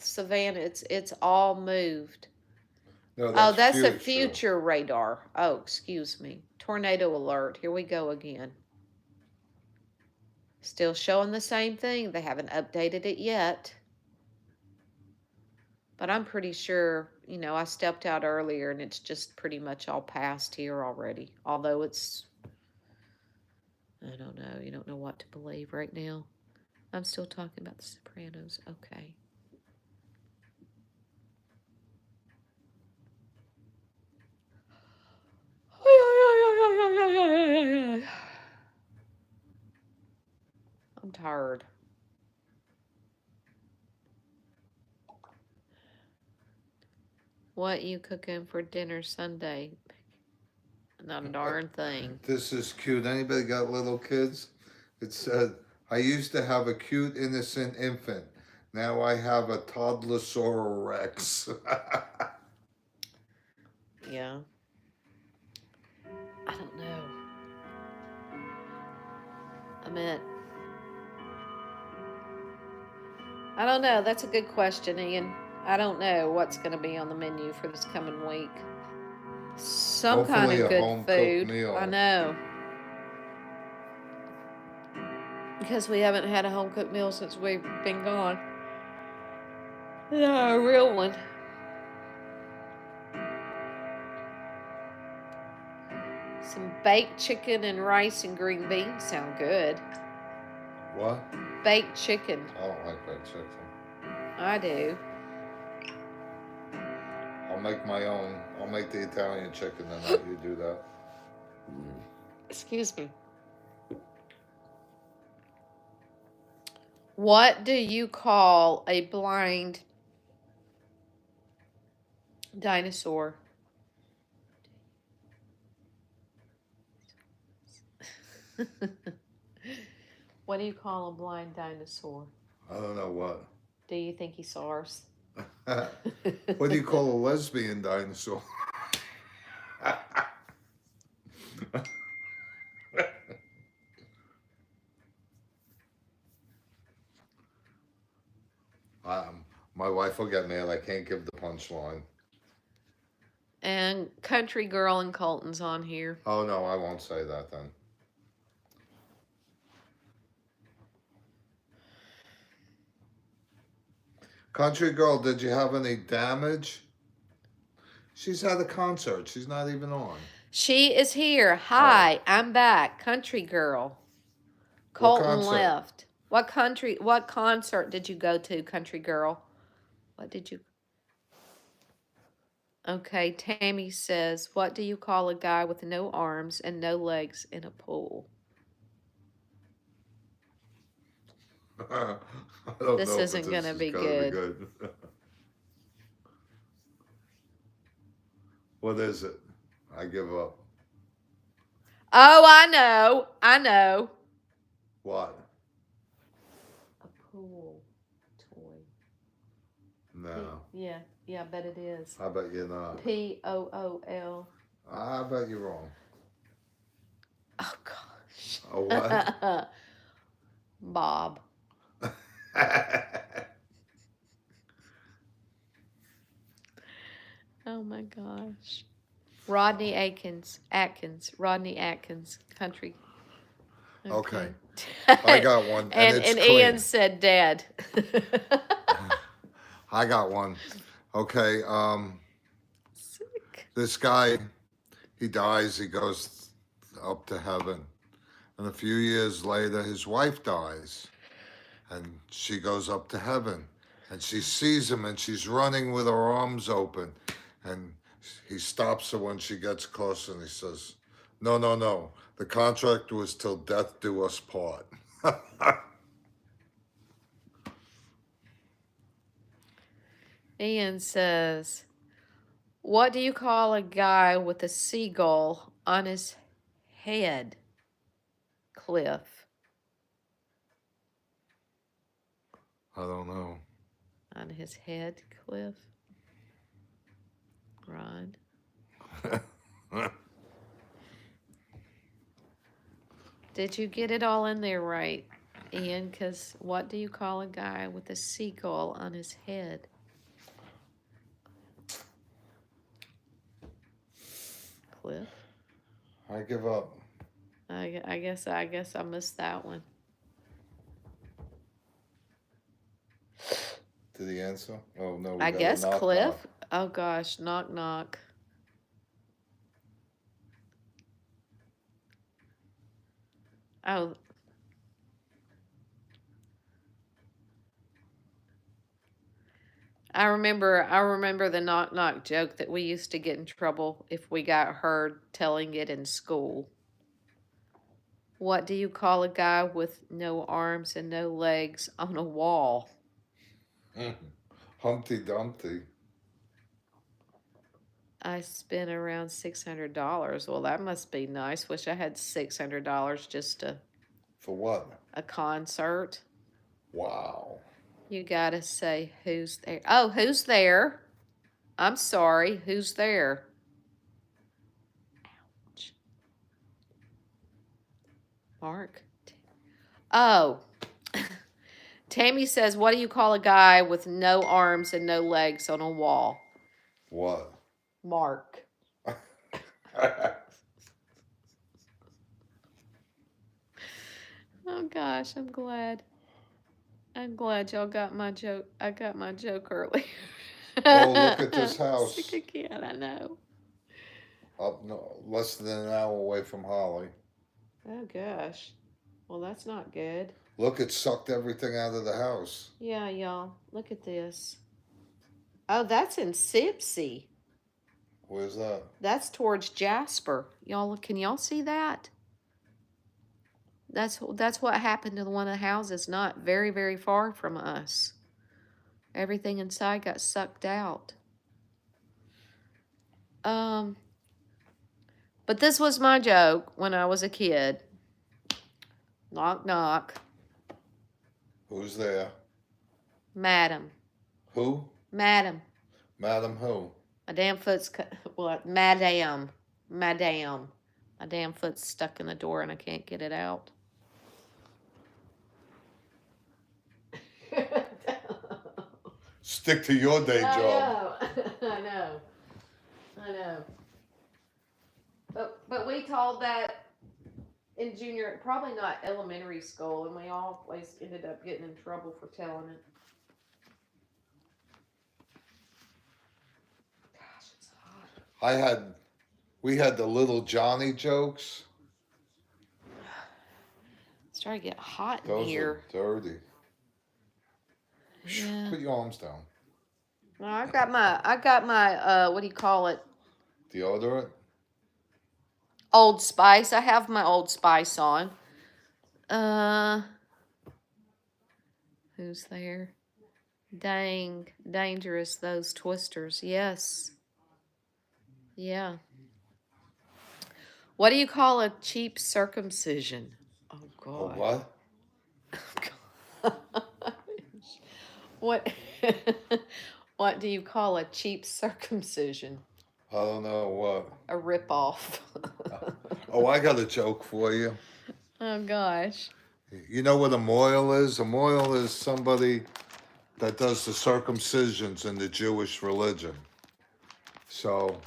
Savannah. It's all moved. No, That's a future radar. Oh, excuse me. Tornado alert. Here we go again. Still showing the same thing. They haven't updated it yet. But I'm pretty sure, I stepped out earlier and it's just pretty much all past here already. Although I don't know. You don't know what to believe right now. I'm still talking about the Sopranos. Okay. I'm tired. What you cooking for dinner Sunday? Not a darn thing. This is cute. Anybody got little kids? It said, I used to have a cute, innocent infant. Now I have a toddler Rex. Yeah. I don't know. I don't know. That's a good question, Ian. I don't know what's going to be on the menu for this coming week. Some Hopefully kind of good food. Meal. I know. Because we haven't had a home cooked meal since we've been gone. No, a real one. Some baked chicken and rice and green beans sound good. What? Baked chicken. I don't like baked chicken. I do. I'll make my own. I'll make the Italian chicken and let you do that. Excuse me. What do you call a blind dinosaur? What do you call a blind dinosaur? I don't know what. Do you think he SARS? What do you call a lesbian dinosaur? My wife will get mad. I can't give the punchline. Country Girl and Colton's on here. Oh, no, I won't say that then. Country Girl, did you have any damage? She's at a concert. She's not even on. She is here. Hi, I'm back. Country Girl. What Colton concert? left. What concert did you go to, Country Girl? What did you... Okay, Tammy says, what do you call a guy with no arms and no legs in a pool? I don't This know, isn't but going this to is be gonna be good. good. What is it? I give up. Oh, I know. I know. What? A pool toy. No. Yeah, I bet it is. I bet you're not. Pool. I bet you're wrong. Oh, gosh. A what? Bob. Oh my gosh. Rodney Atkins. Rodney Atkins. Country. Okay. I got one. And it's clean. Ian said dead. I got one. Okay. Sick. This guy, he dies, he goes up to heaven. And a few years later, his wife dies. And she goes up to heaven. And she sees him and she's running with her arms open. And he stops her when she gets close and he says, no, no, no. The contract was till death do us part. Ian says, what do you call a guy with a seagull on his head? Cliff. I don't know. On his head, Cliff. Rod. Did you get it all in there right, Ian? Because what do you call a guy with a seagull on his head? Cliff. I give up. I guess I missed that one. Did he answer? Oh no. I guess knock, Cliff. knock. Oh gosh, knock knock. Oh. I remember the knock knock joke that we used to get in trouble if we got heard telling it in school. What do you call a guy with no arms and no legs on a wall? Humpty Dumpty. I spent around $600. Well, that must be nice. Wish I had $600 just to... For what? A concert. Wow. You gotta say who's there. Oh, who's there? I'm sorry. Who's there? Ouch. Mark. Oh. Tammy says, what do you call a guy with no arms and no legs on a wall? What? Mark. Oh gosh, I'm glad. I'm glad y'all got my joke. I got my joke early. Oh, look at this house. Sick again, I know. Up no, less than an hour away from Holly. Oh gosh. Well, that's not good. Look, it sucked everything out of the house. Yeah, y'all. Look at this. Oh, that's in Sipsey. Where's that? That's towards Jasper. Y'all, can y'all see that? That's what happened to one of the houses not very, very far from us. Everything inside got sucked out. But this was my joke when I was a kid. Knock, knock. Who's there? Madam. Who? Madam. Madam who? My damn foot's... What? Madam. Madam. My damn foot's stuck in the door and I can't get it out. Stick to your day job. I know. I know. But we told that in junior, probably not elementary school, and we always ended up getting in trouble for telling it. Gosh, it's hot. We had the little Johnny jokes. It's starting to get hot in Those are here. dirty. Yeah. Put your arms down. Well, I got my what do you call it? Deodorant. Old Spice. I have my Old Spice on. Uh, who's there? Dang, dangerous those twisters. Yes. Yeah. What do you call a cheap circumcision? Oh A God. what? What what do you call a cheap circumcision? I don't know what. A ripoff. Oh, I got a joke for you. Oh gosh. You know what a moil is? A moil is somebody that does the circumcisions in the Jewish religion. So,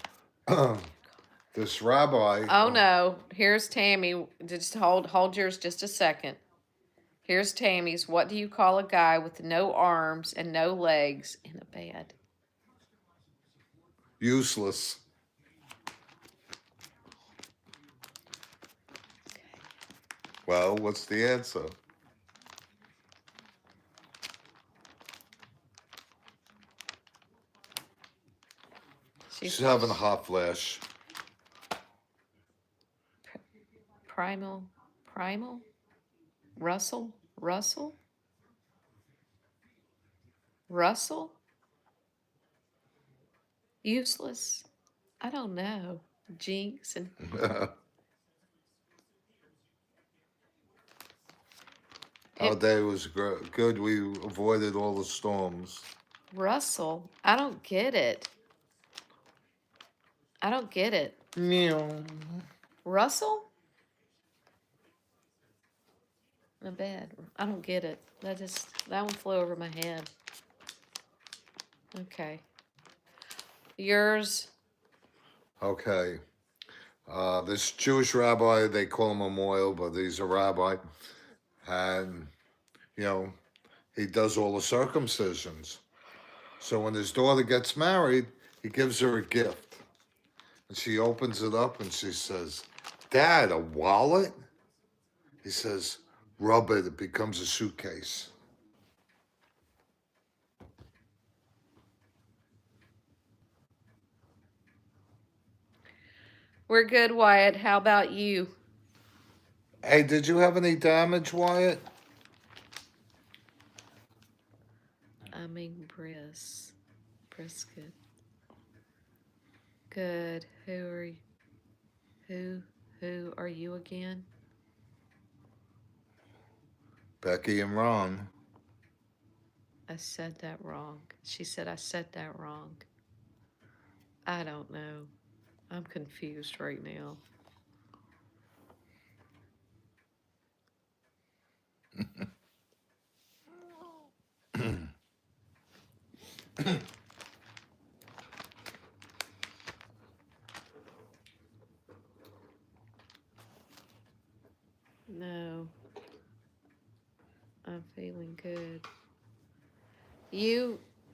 this rabbi. Oh no. Here's Tammy. Just hold yours just a second. Here's Tammy's. What do you call a guy with no arms and no legs in a bed? Useless. Well, what's the answer? She's having a hot flash. Primal? Russell? Useless? I don't know. Jinx and Our day was good. We avoided all the storms. Russell? I don't get it. Meow. Russell? My bad. I don't get it. That one flew over my head. Okay. Yours? Okay. This Jewish rabbi, they call him a moil, but he's a rabbi. And, you know, he does all the circumcisions. So when his daughter gets married, he gives her a gift. And she opens it up and she says, Dad, a wallet? He says, rub it, it becomes a suitcase. We're good, Wyatt. How about you? Hey, did you have any damage, Wyatt? I mean, brisket. Good. Who are you again? Becky and Ron. I said that wrong. She said I said that wrong. I don't know. I'm confused right now. No. I'm feeling good.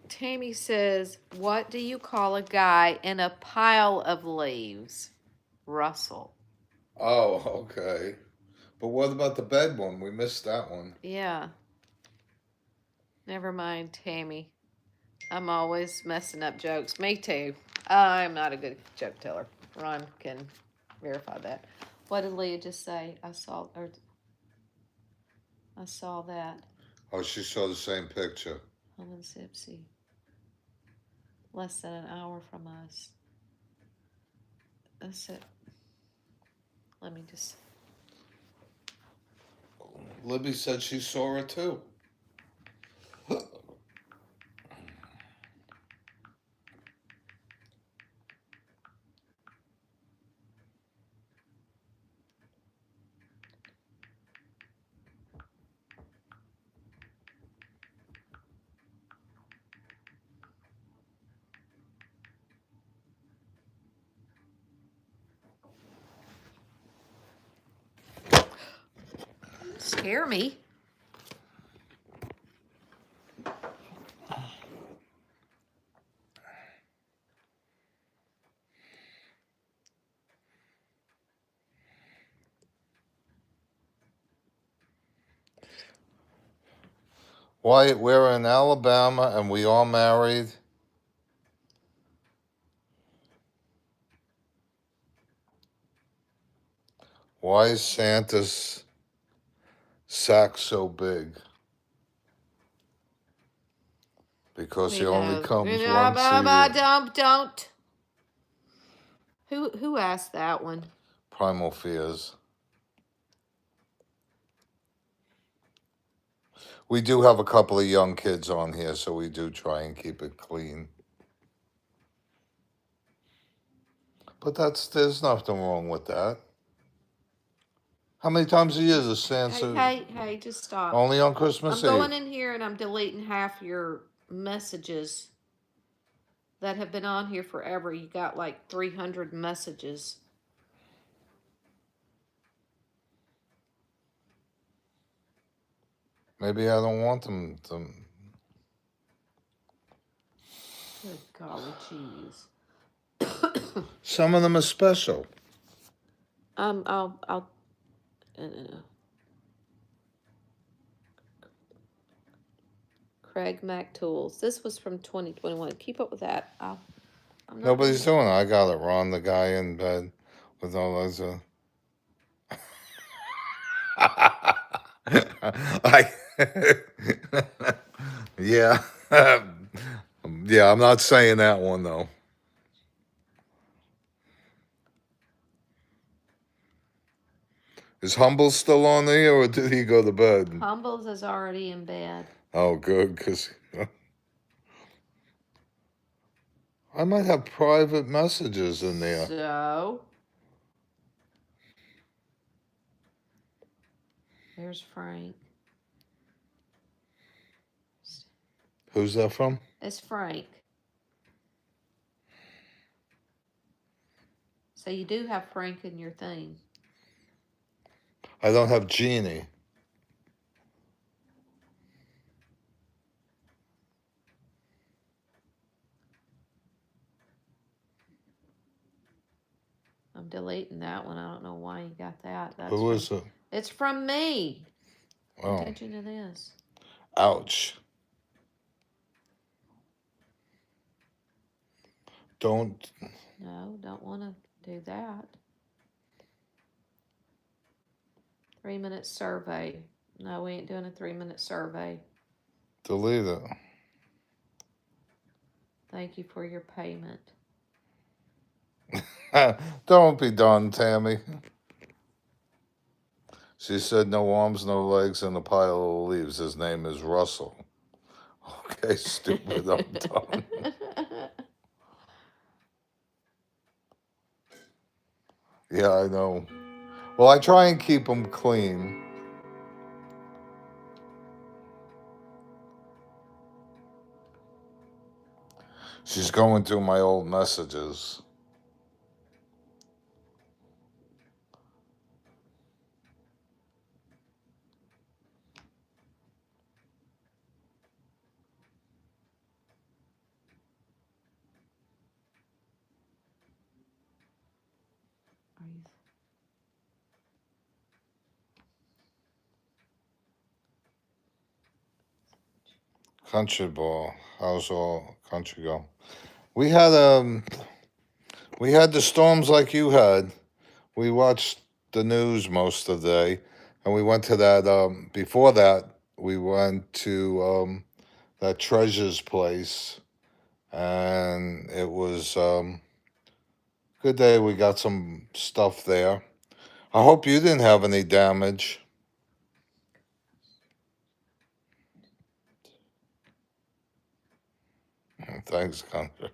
Tammy says, what do you call a guy in a pile of leaves? Russell. Oh, okay. But what about the bed one? We missed that one. Yeah. Never mind, Tammy. I'm always messing up jokes. Me too. I'm not a good joke teller. Ron can verify that. What did Leah just say? I saw that. Oh, she saw the same picture. Home and Sipsy. Less than an hour from us. That's it. Let me just. Libby said she saw it too. scare me. Why we're in Alabama and we all married. Why is Santa's sack so big? Because he only comes once a year. Don't. Who asked that one? Primal fears. We do have a couple of young kids on here, so we do try and keep it clean. But there's nothing wrong with that. How many times a year does Santa? Hey, just stop. Only on Christmas Eve. I'm going in here and I'm deleting half your messages that have been on here forever. You got like 300 messages. Maybe I don't want them to. Good golly cheese. Some of them are special. I'll Craig Mac Tools. This was from 2021. Keep up with that. Nobody's doing it. I got it, Ron, the guy in bed with all those. I. Yeah. Yeah, I'm not saying that one, though. Is Humble still on there, or did he go to bed? Humbles is already in bed. Oh, good, because I might have private messages in there. So, there's Frank. Who's that from? It's Frank. So you do have Frank in your thing. I don't have Jeannie. I'm deleting that one. I don't know why you got that. Who is it? It's from me. Oh. Attention to this. Ouch. Don't want to do that. 3-minute survey. No, we ain't doing a 3-minute survey. delete it. Thank you for your payment. Don't be done, Tammy. She said no arms, no legs, and a pile of leaves. His name is Russell. Okay, stupid, I'm done. Yeah, I know. Well, I try and keep them clean. She's going through my old messages. Country ball. How's all country go? We had the storms like you had. We watched the news most of the day, and we went to that. Before that, we went to that Treasure's place, and it was good day. We got some stuff there. I hope you didn't have any damage. Thanks, Country.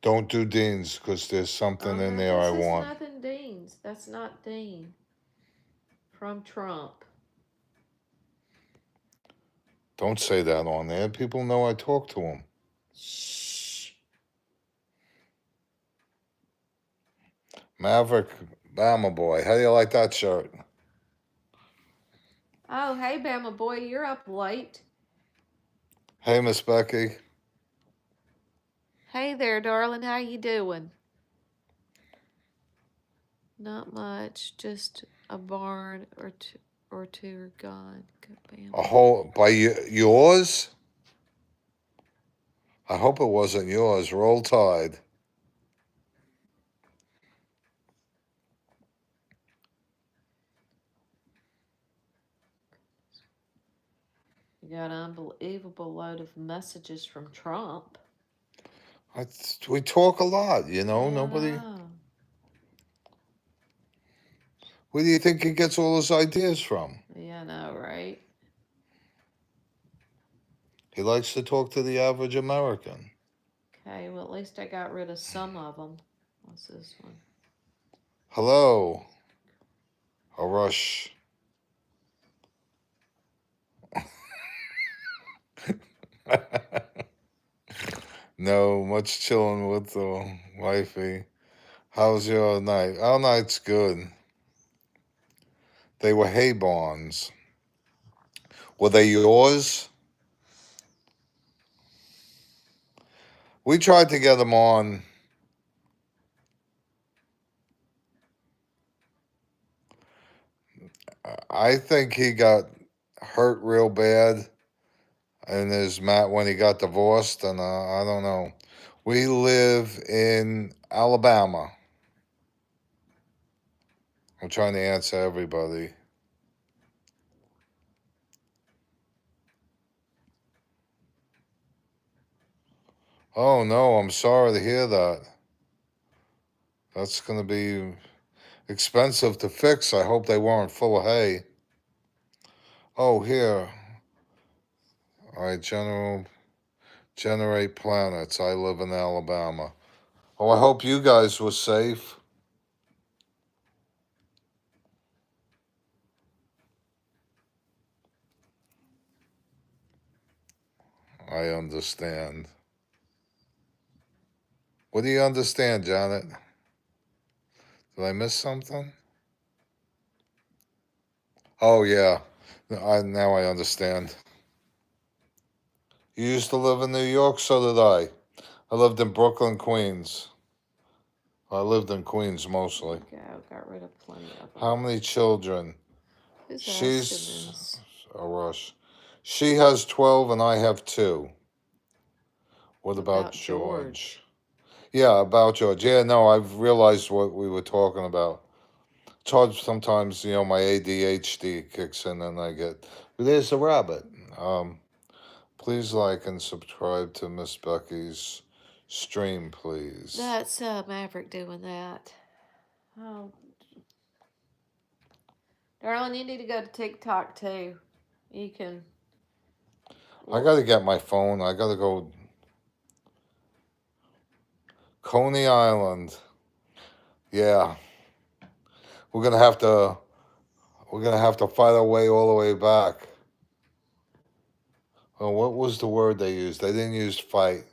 Don't do Dean's because there's something in there I want. That's nothing Dean's. That's not Dean. From Trump. Don't say that on there. People know I talk to him. Shh. Maverick Bama boy. How do you like that shirt? Oh, hey, Bama boy, you're up late. Hey, Miss Becky. Hey there, darling. How you doing? Not much. Just a barn or two are gone. Go A Bama. whole by yours? I hope it wasn't yours. Roll Tide. You got an unbelievable load of messages from Trump. We talk a lot, you know. Yeah, I Nobody. know. Where do you think he gets all his ideas from? Yeah, I know, right? He likes to talk to the average American. Okay, well, at least I got rid of some of them. What's this one? Hello, a rush. No, much chilling with the wifey. How's your night? Our night's good. They were hay barns. Were they yours? We tried to get them on. I think he got hurt real bad in his mat when he got divorced, and I don't know. We live in Alabama. I'm trying to answer everybody. Oh no, I'm sorry to hear that. That's going to be expensive to fix. I hope they weren't full of hay. Oh, here. All right, generate planets. I live in Alabama. Oh, I hope you guys were safe. I understand. What do you understand, Janet? Did I miss something? Oh, yeah. Now I understand. You used to live in New York, so did I. I lived in Brooklyn, Queens. I lived in Queens mostly. Go. Got rid of plenty of them. How many children? Who's asking She's this? a rush. She has 12 and I have 2. What about About George? George. Yeah, about George. Yeah, no, I've realized what we were talking about. It's hard sometimes, my ADHD kicks in and I get, but there's a rabbit. Um, Please like and subscribe to Miss Becky's stream, please. That's Maverick doing that. Oh, darling, you need to go to TikTok too. You can. I got to get my phone. I got to go. Coney Island. Yeah, we're gonna have to. We're gonna have to fight our way all the way back. Oh, what was the word they used? They didn't use fight.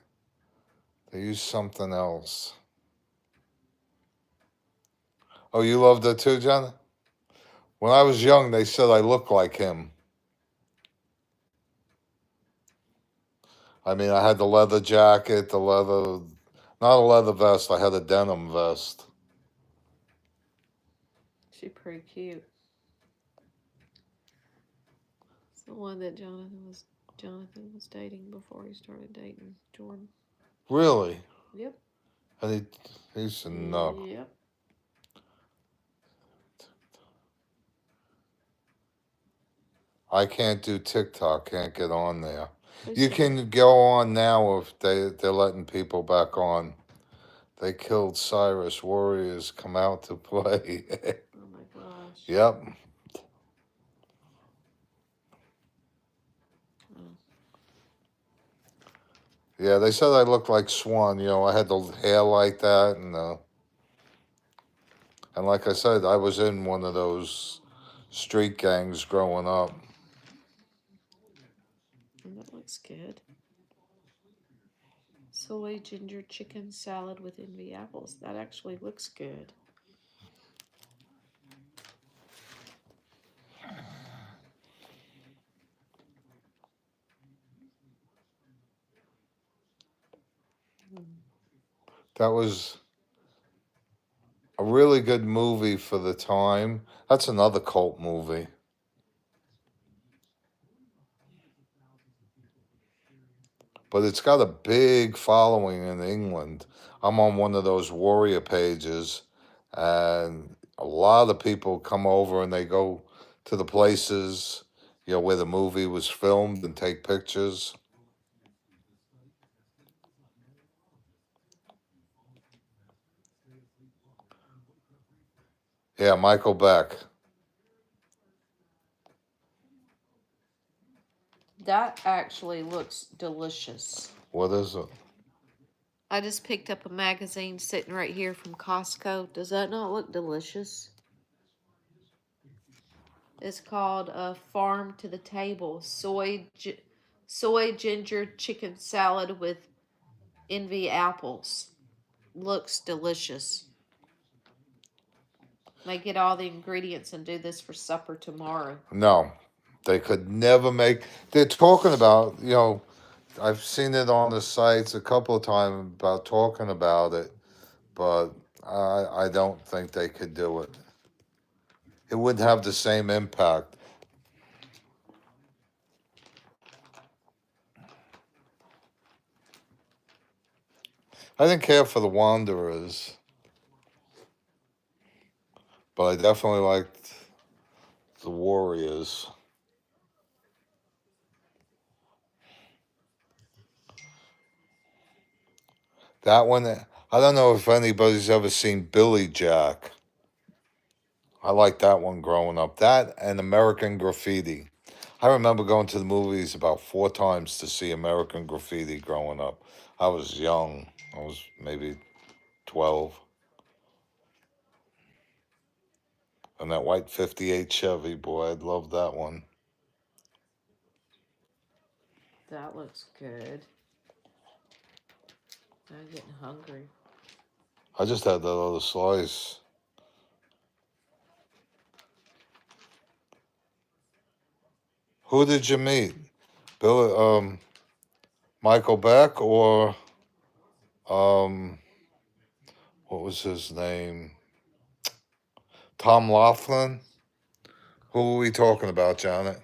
They used something else. Oh, you loved it too, Jen? When I was young, they said I looked like him. I mean, I had the leather jacket, the leather, not a leather vest. I had a denim vest. She's pretty cute. It's the one that Jonathan was dating before he started dating Jordan. Really? Yep. And he's a no. Yep. I can't do TikTok. Can't get on there. Who You said? can go on now if they're letting people back on. They killed Cyrus. Warriors come out to play. Oh my gosh. Yep. Oh. Yeah, they said I looked like Swan. I had the hair like that, and like I said, I was in one of those street gangs growing up. That looks good. Soy ginger chicken salad with envy apples. That actually looks good. That was a really good movie for the time. That's another cult movie. But it's got a big following in England. I'm on one of those warrior pages, and a lot of people come over and they go to the places, where the movie was filmed and take pictures. Yeah, Michael Beck. That actually looks delicious. What is it? I just picked up a magazine sitting right here from Costco. Does that not look delicious? It's called Farm to the Table soy ginger chicken salad with envy apples. Looks delicious. May get all the ingredients and do this for supper tomorrow. No, they could never make. They're talking about, I've seen it on the sites a couple of times about talking about it, but I don't think they could do it. It wouldn't have the same impact. I didn't care for the Wanderers, but I definitely liked the Warriors. That one, I don't know if anybody's ever seen Billy Jack. I liked that one growing up. That and American Graffiti. I remember going to the movies about 4 times to see American Graffiti growing up. I was young. I was maybe 12. And that white 58 Chevy, boy, I'd love that one. That looks good. I'm getting hungry. I just had that other slice. Who did you meet? Bill, Michael Beck or um, what was his name? Tom Laughlin? Who are we talking about, Janet?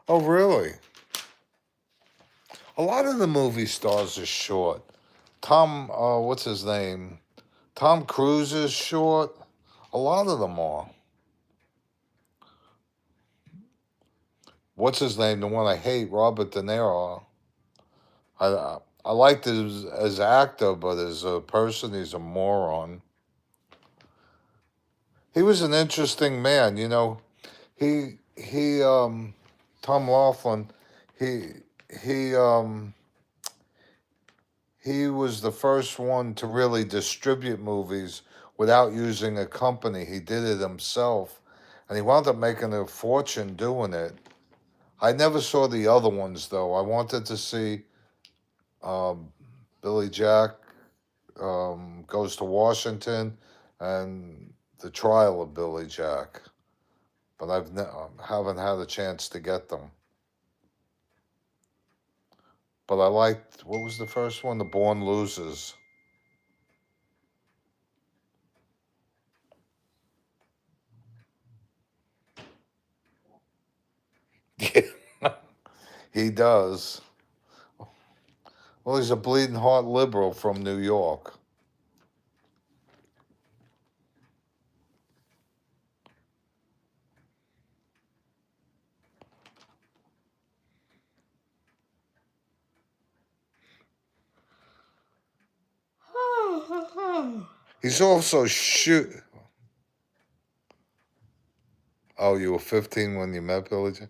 Oh, really? A lot of the movie stars are short. Tom, what's his name? Tom Cruise is short. A lot of them are. What's his name? The one I hate, Robert De Niro. I liked his as actor, but as a person, he's a moron. He was an interesting man, he Tom Laughlin, he he um he was the first one to really distribute movies without using a company. He did it himself, and he wound up making a fortune doing it. I never saw the other ones though. I wanted to see um, Billy Jack goes to Washington and the trial of Billy Jack, but haven't had a chance to get them. But I liked, what was the first one? The Born Losers. Yeah, he does. Well, he's a bleeding heart liberal from New York. He's also shoot. Oh, you were 15 when you met Billy Jack?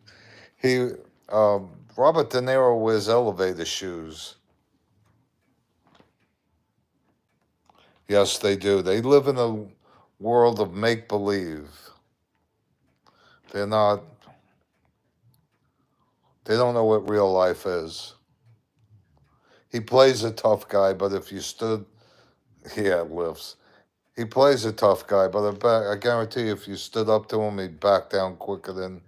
He, Robert De Niro wears elevator shoes. Yes, they do. They live in a world of make believe. They're not, they don't know what real life is. He plays a tough guy, but if you stood, yeah, it lifts. He plays a tough guy, but I guarantee if you stood up to him, he'd back down quicker than.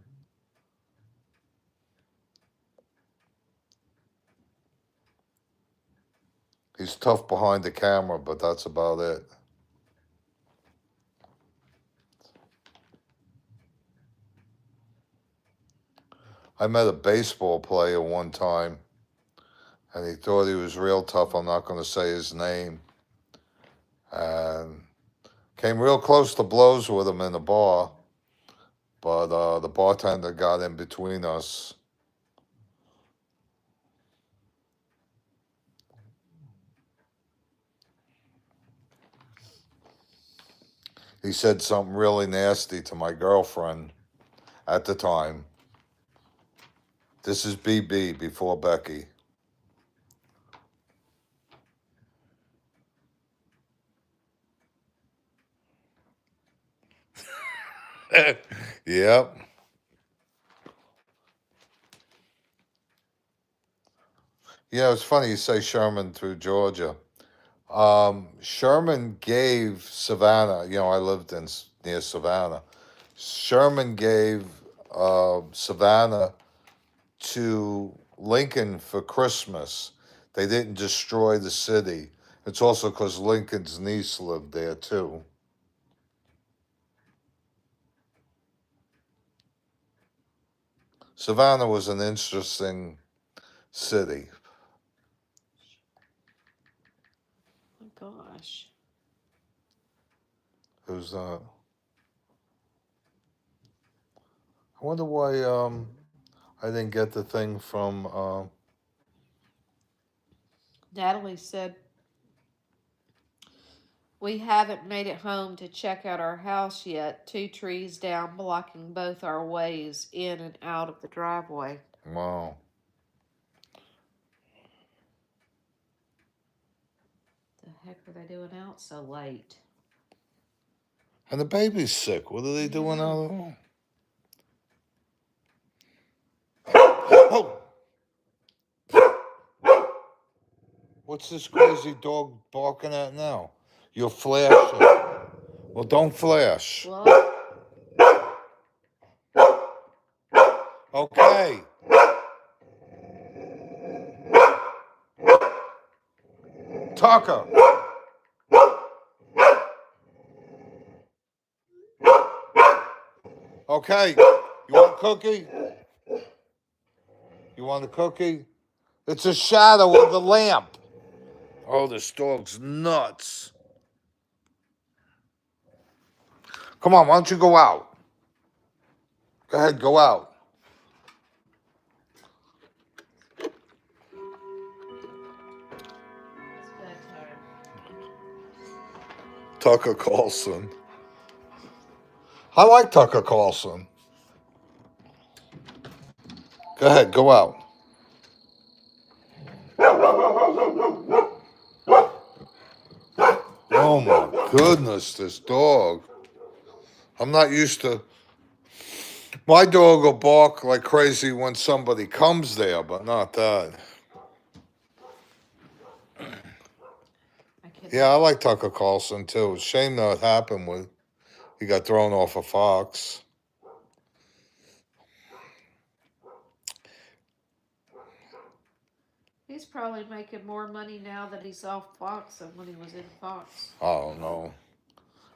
He's tough behind the camera, but that's about it. I met a baseball player one time, and he thought he was real tough. I'm not going to say his name. And came real close to blows with him in the bar, but the bartender got in between us. He said something really nasty to my girlfriend at the time. This is BB before Becky. Yep. Yeah, it's funny you say Sherman through Georgia. Sherman gave Savannah, I lived near Savannah. Sherman gave Savannah to Lincoln for Christmas. They didn't destroy the city. It's also because Lincoln's niece lived there too. Savannah was an interesting city. Oh my gosh. Who's that? I wonder why I didn't get the thing from Natalie said, we haven't made it home to check out our house yet. 2 trees down, blocking both our ways in and out of the driveway. wow. The heck are they doing out so late? And the baby's sick. What are they doing Yeah. out of home? Oh, what's this crazy dog barking at now? You're flashing. Well, don't flash. Well, Okay. Tucker. Okay. You want a cookie? You want a cookie? It's a shadow of the lamp. Oh, this dog's nuts. Come on, why don't you go out? Go ahead, go out. it's bedtime. Tucker Carlson. I like Tucker Carlson. Go ahead, go out. Oh my goodness, this dog. I'm not used to. My dog will bark like crazy when somebody comes there, but not that. I could Yeah, I like Tucker Carlson too. Shame that happened with he got thrown off a Fox. He's probably making more money now that he's off Fox than when he was in Fox. I don't know.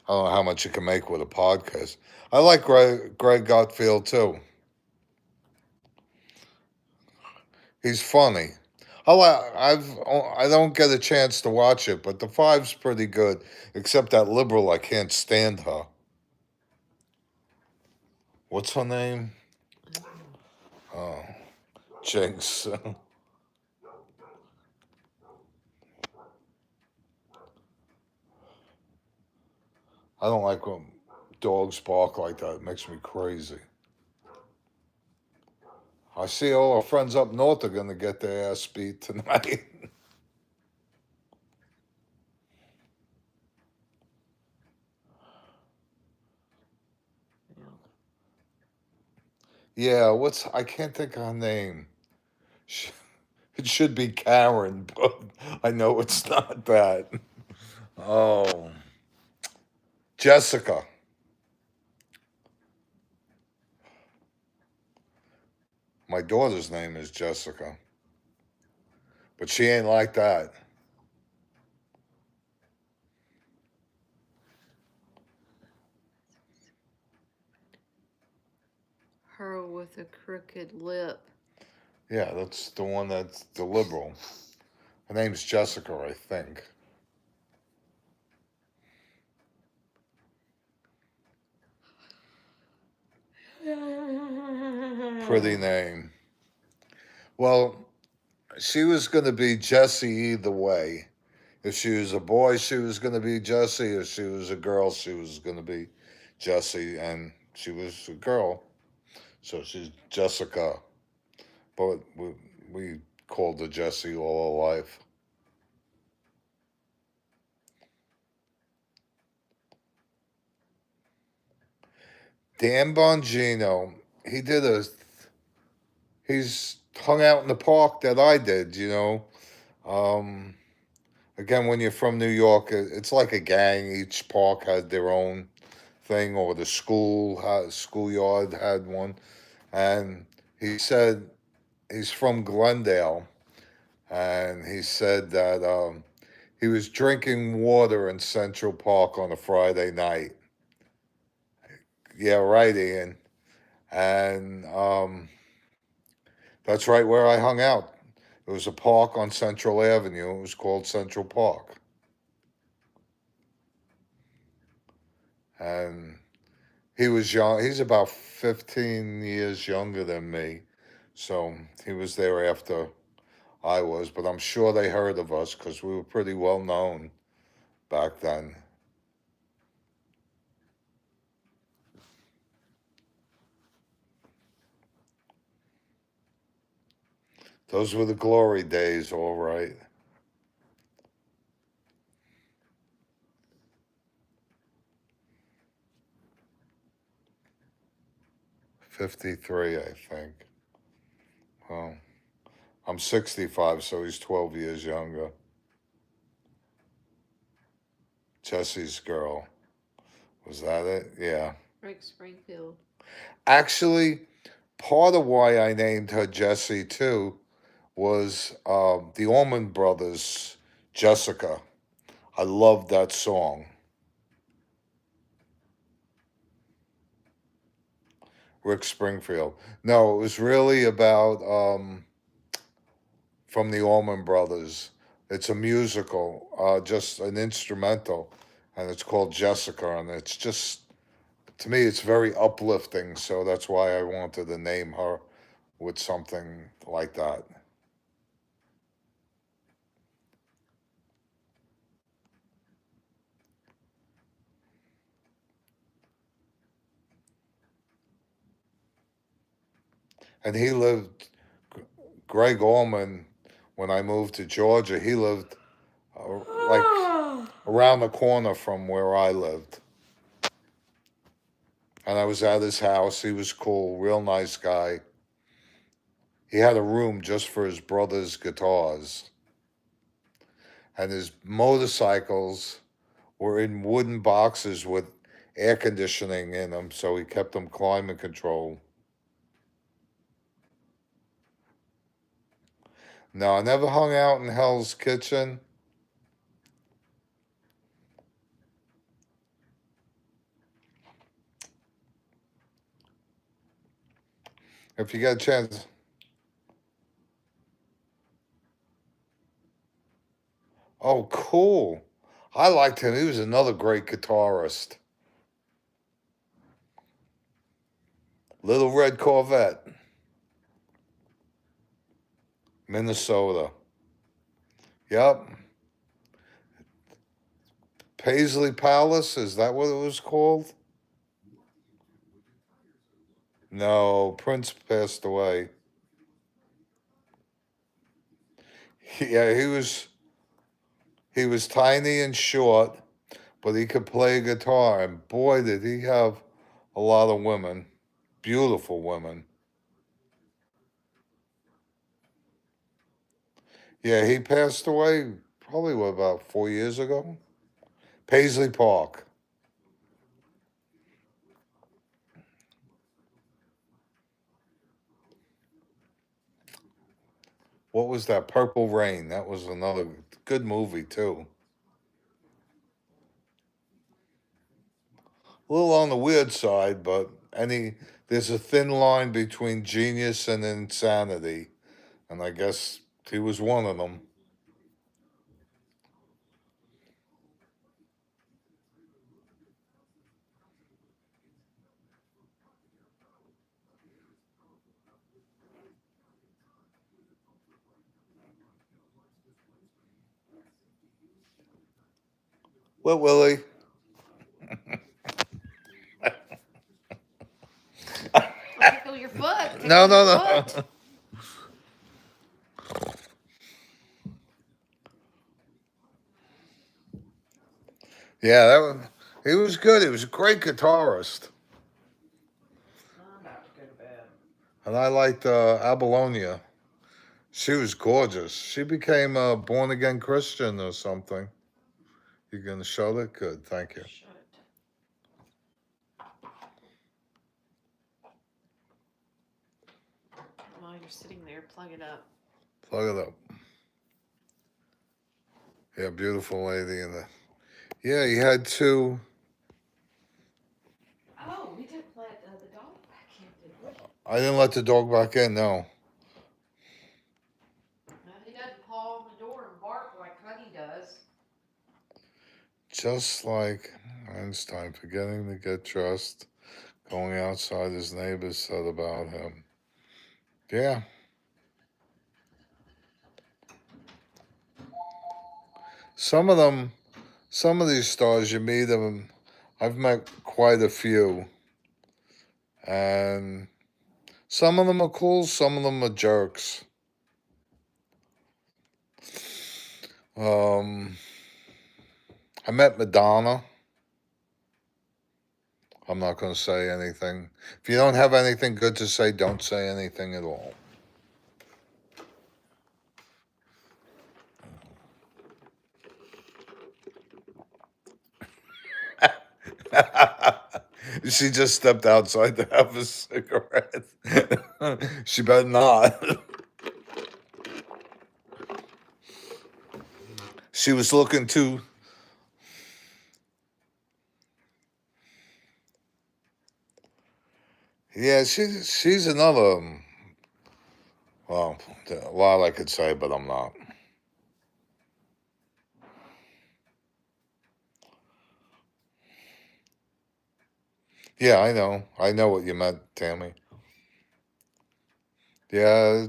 I don't know how much you can make with a podcast. I like Greg Gutfield too. He's funny. I don't get a chance to watch it, but the Five's pretty good. Except that liberal, I can't stand her. What's her name? Oh, Jinx. I don't like when dogs bark like that. It makes me crazy. I see all our friends up north are gonna get their ass beat tonight. Yeah. Yeah, I can't think of her name. She, It should be Karen, but I know it's not that. Oh, Jessica. My daughter's name is Jessica, but she ain't like that. Her with a crooked lip. Yeah, that's the one that's the liberal. Her name's Jessica, I think. Pretty name. Well, she was going to be Jessie either way. If she was a boy, she was going to be Jessie. If she was a girl, she was going to be Jessie. And she was a girl, so she's Jessica. But we called her Jessie all our life. Dan Bongino, he did a. He's hung out in the park that I did, you know. Um, Again, when you're from New York, it's like a gang. Each park had their own thing, or the schoolyard had one. And he said he's from Glendale, and he said that he was drinking water in Central Park on a Friday night. Yeah, right, Ian. And that's right where I hung out. It was a park on Central Avenue. It was called Central Park. And he was young. He's about 15 years younger than me. So he was there after I was, but I'm sure they heard of us because we were pretty well known back then. Those were the glory days, all right. 53, I think. Well, I'm 65, so he's 12 years younger. Jesse's girl. Was that it? Yeah. Rick Springfield. Actually, part of why I named her Jessie, too, was the Allman Brothers' Jessica. I love that song. Rick Springfield. No, it was really about from the Allman Brothers. It's a musical, just an instrumental, and it's called Jessica. And it's just, to me, it's very uplifting. So that's why I wanted to name her with something like that. And he lived, Greg Allman, when I moved to Georgia, he lived like around the corner from where I lived. And I was at his house. He was cool, real nice guy. He had a room just for his brother's guitars. And his motorcycles were in wooden boxes with air conditioning in them, so he kept them climate controlled. No, I never hung out in Hell's Kitchen. If you get a chance. Oh, cool. I liked him. He was another great guitarist. Little Red Corvette, Minnesota. Yep. Paisley Palace, is that what it was called? No, Prince passed away. Yeah, he was tiny and short, but he could play guitar, and boy, did he have a lot of women, beautiful women. Yeah, he passed away probably what, about 4 years ago. Paisley Park. What was that? Purple Rain. That was another good movie too. A little on the weird side, but any there's a thin line between genius and insanity, and I guess he was one of them. Well, Willie. I'll tickle your foot. No, Tickle your no, foot. no. Yeah, that was, he was good. He was a great guitarist, I'm about to go to bed. and I liked Abalonia. She was gorgeous. She became a born again Christian or something. You gonna show that? Good, thank you. Shut it. While you're sitting there, plug it up. Plug it up. Yeah, beautiful lady. And yeah, he had two. Oh, we didn't let the dog back in, did we? I didn't let the dog back in. No, No, he doesn't paw on the door and bark like Honey does. just like Einstein, forgetting to get dressed, going outside. His neighbors said about him. Yeah, some of them, some of these stars you meet them. I've met quite a few, and some of them are cool. Some of them are jerks. Um, I met Madonna. I'm not going to say anything. If you don't have anything good to say, don't say anything at all. She just stepped outside to have a cigarette. She better not. She was looking too. Yeah, she's another. Well, a lot I could say, but I'm not. Yeah, I know. I know what you meant, Tammy. Yeah,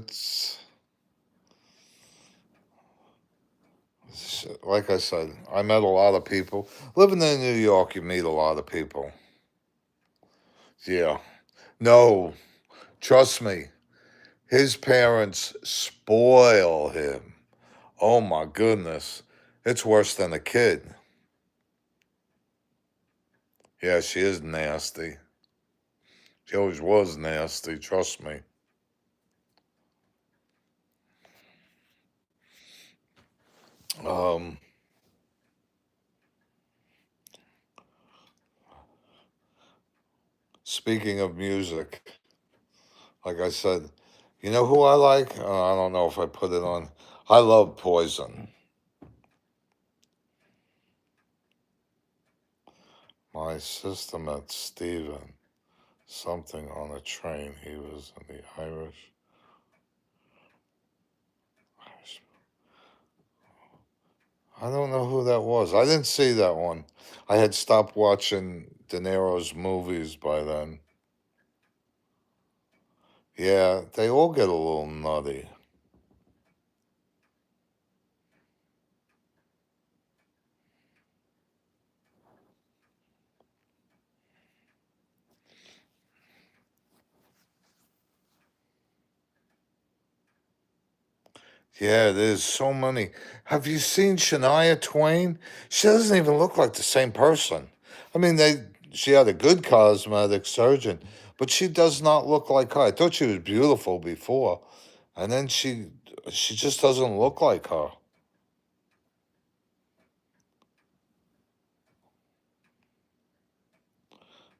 like I said, I met a lot of people. Living in New York, you meet a lot of people. Yeah. No, trust me. His parents spoil him. Oh my goodness. It's worse than a kid. Yeah, she is nasty. She always was nasty, trust me. Um, Speaking of music, like I said, you know who I like? I don't know if I put it on. I love Poison. My sister met Steven something on a train. He was in the Irish. I don't know who that was. I didn't see that one. I had stopped watching De Niro's movies by then. Yeah, they all get a little nutty. Yeah, there's so many. Have you seen Shania Twain? She doesn't even look like the same person. I mean, she had a good cosmetic surgeon, but she does not look like her. I thought she was beautiful before, and then she She just doesn't look like her.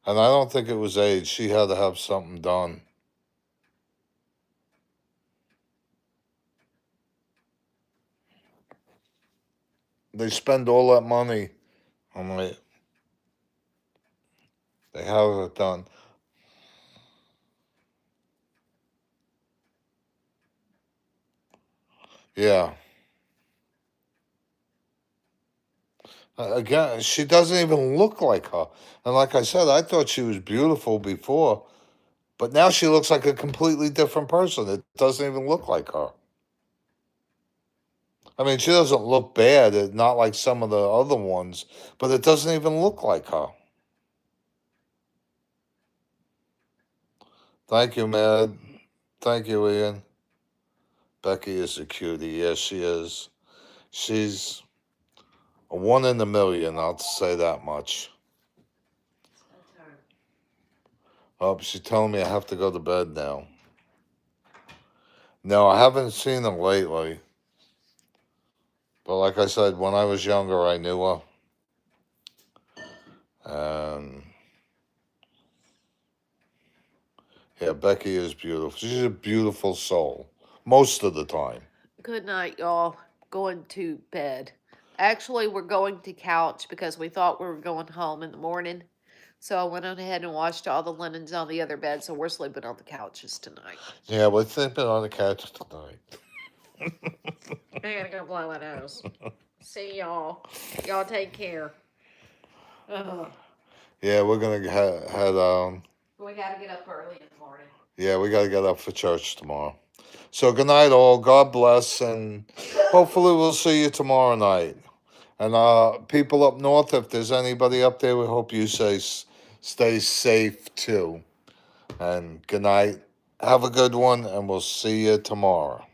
And I don't think it was age. She had to have something done. They spend all that money on it. They have it done. Yeah. Again, she doesn't even look like her. And like I said, I thought she was beautiful before, but now she looks like a completely different person. It doesn't even look like her. I mean, she doesn't look bad, not like some of the other ones, but it doesn't even look like her. Thank you, man. Thank you, Ian. Becky is a cutie. Yes, she is. She's a one in a million, I'll say that much. Oh, she's telling me I have to go to bed now. No, I haven't seen her lately. But like I said, when I was younger, I knew her. And yeah, Becky is beautiful. She's a beautiful soul most of the time. Good night, y'all. Going to bed. Actually, we're going to couch because we thought we were going home in the morning. So I went on ahead and washed all the linens on the other bed, so we're sleeping on the couches tonight. Yeah, we're sleeping on the couch tonight. I gotta go blow my nose. See y'all. Y'all take care. Ugh. Yeah, we're gonna head We gotta get up early in the morning. Yeah, we gotta get up for church tomorrow. So good night, all. God bless, and hopefully we'll see you tomorrow night. And people up north, if there's anybody up there, we hope you stay safe too. And good night. Have a good one, and we'll see you tomorrow.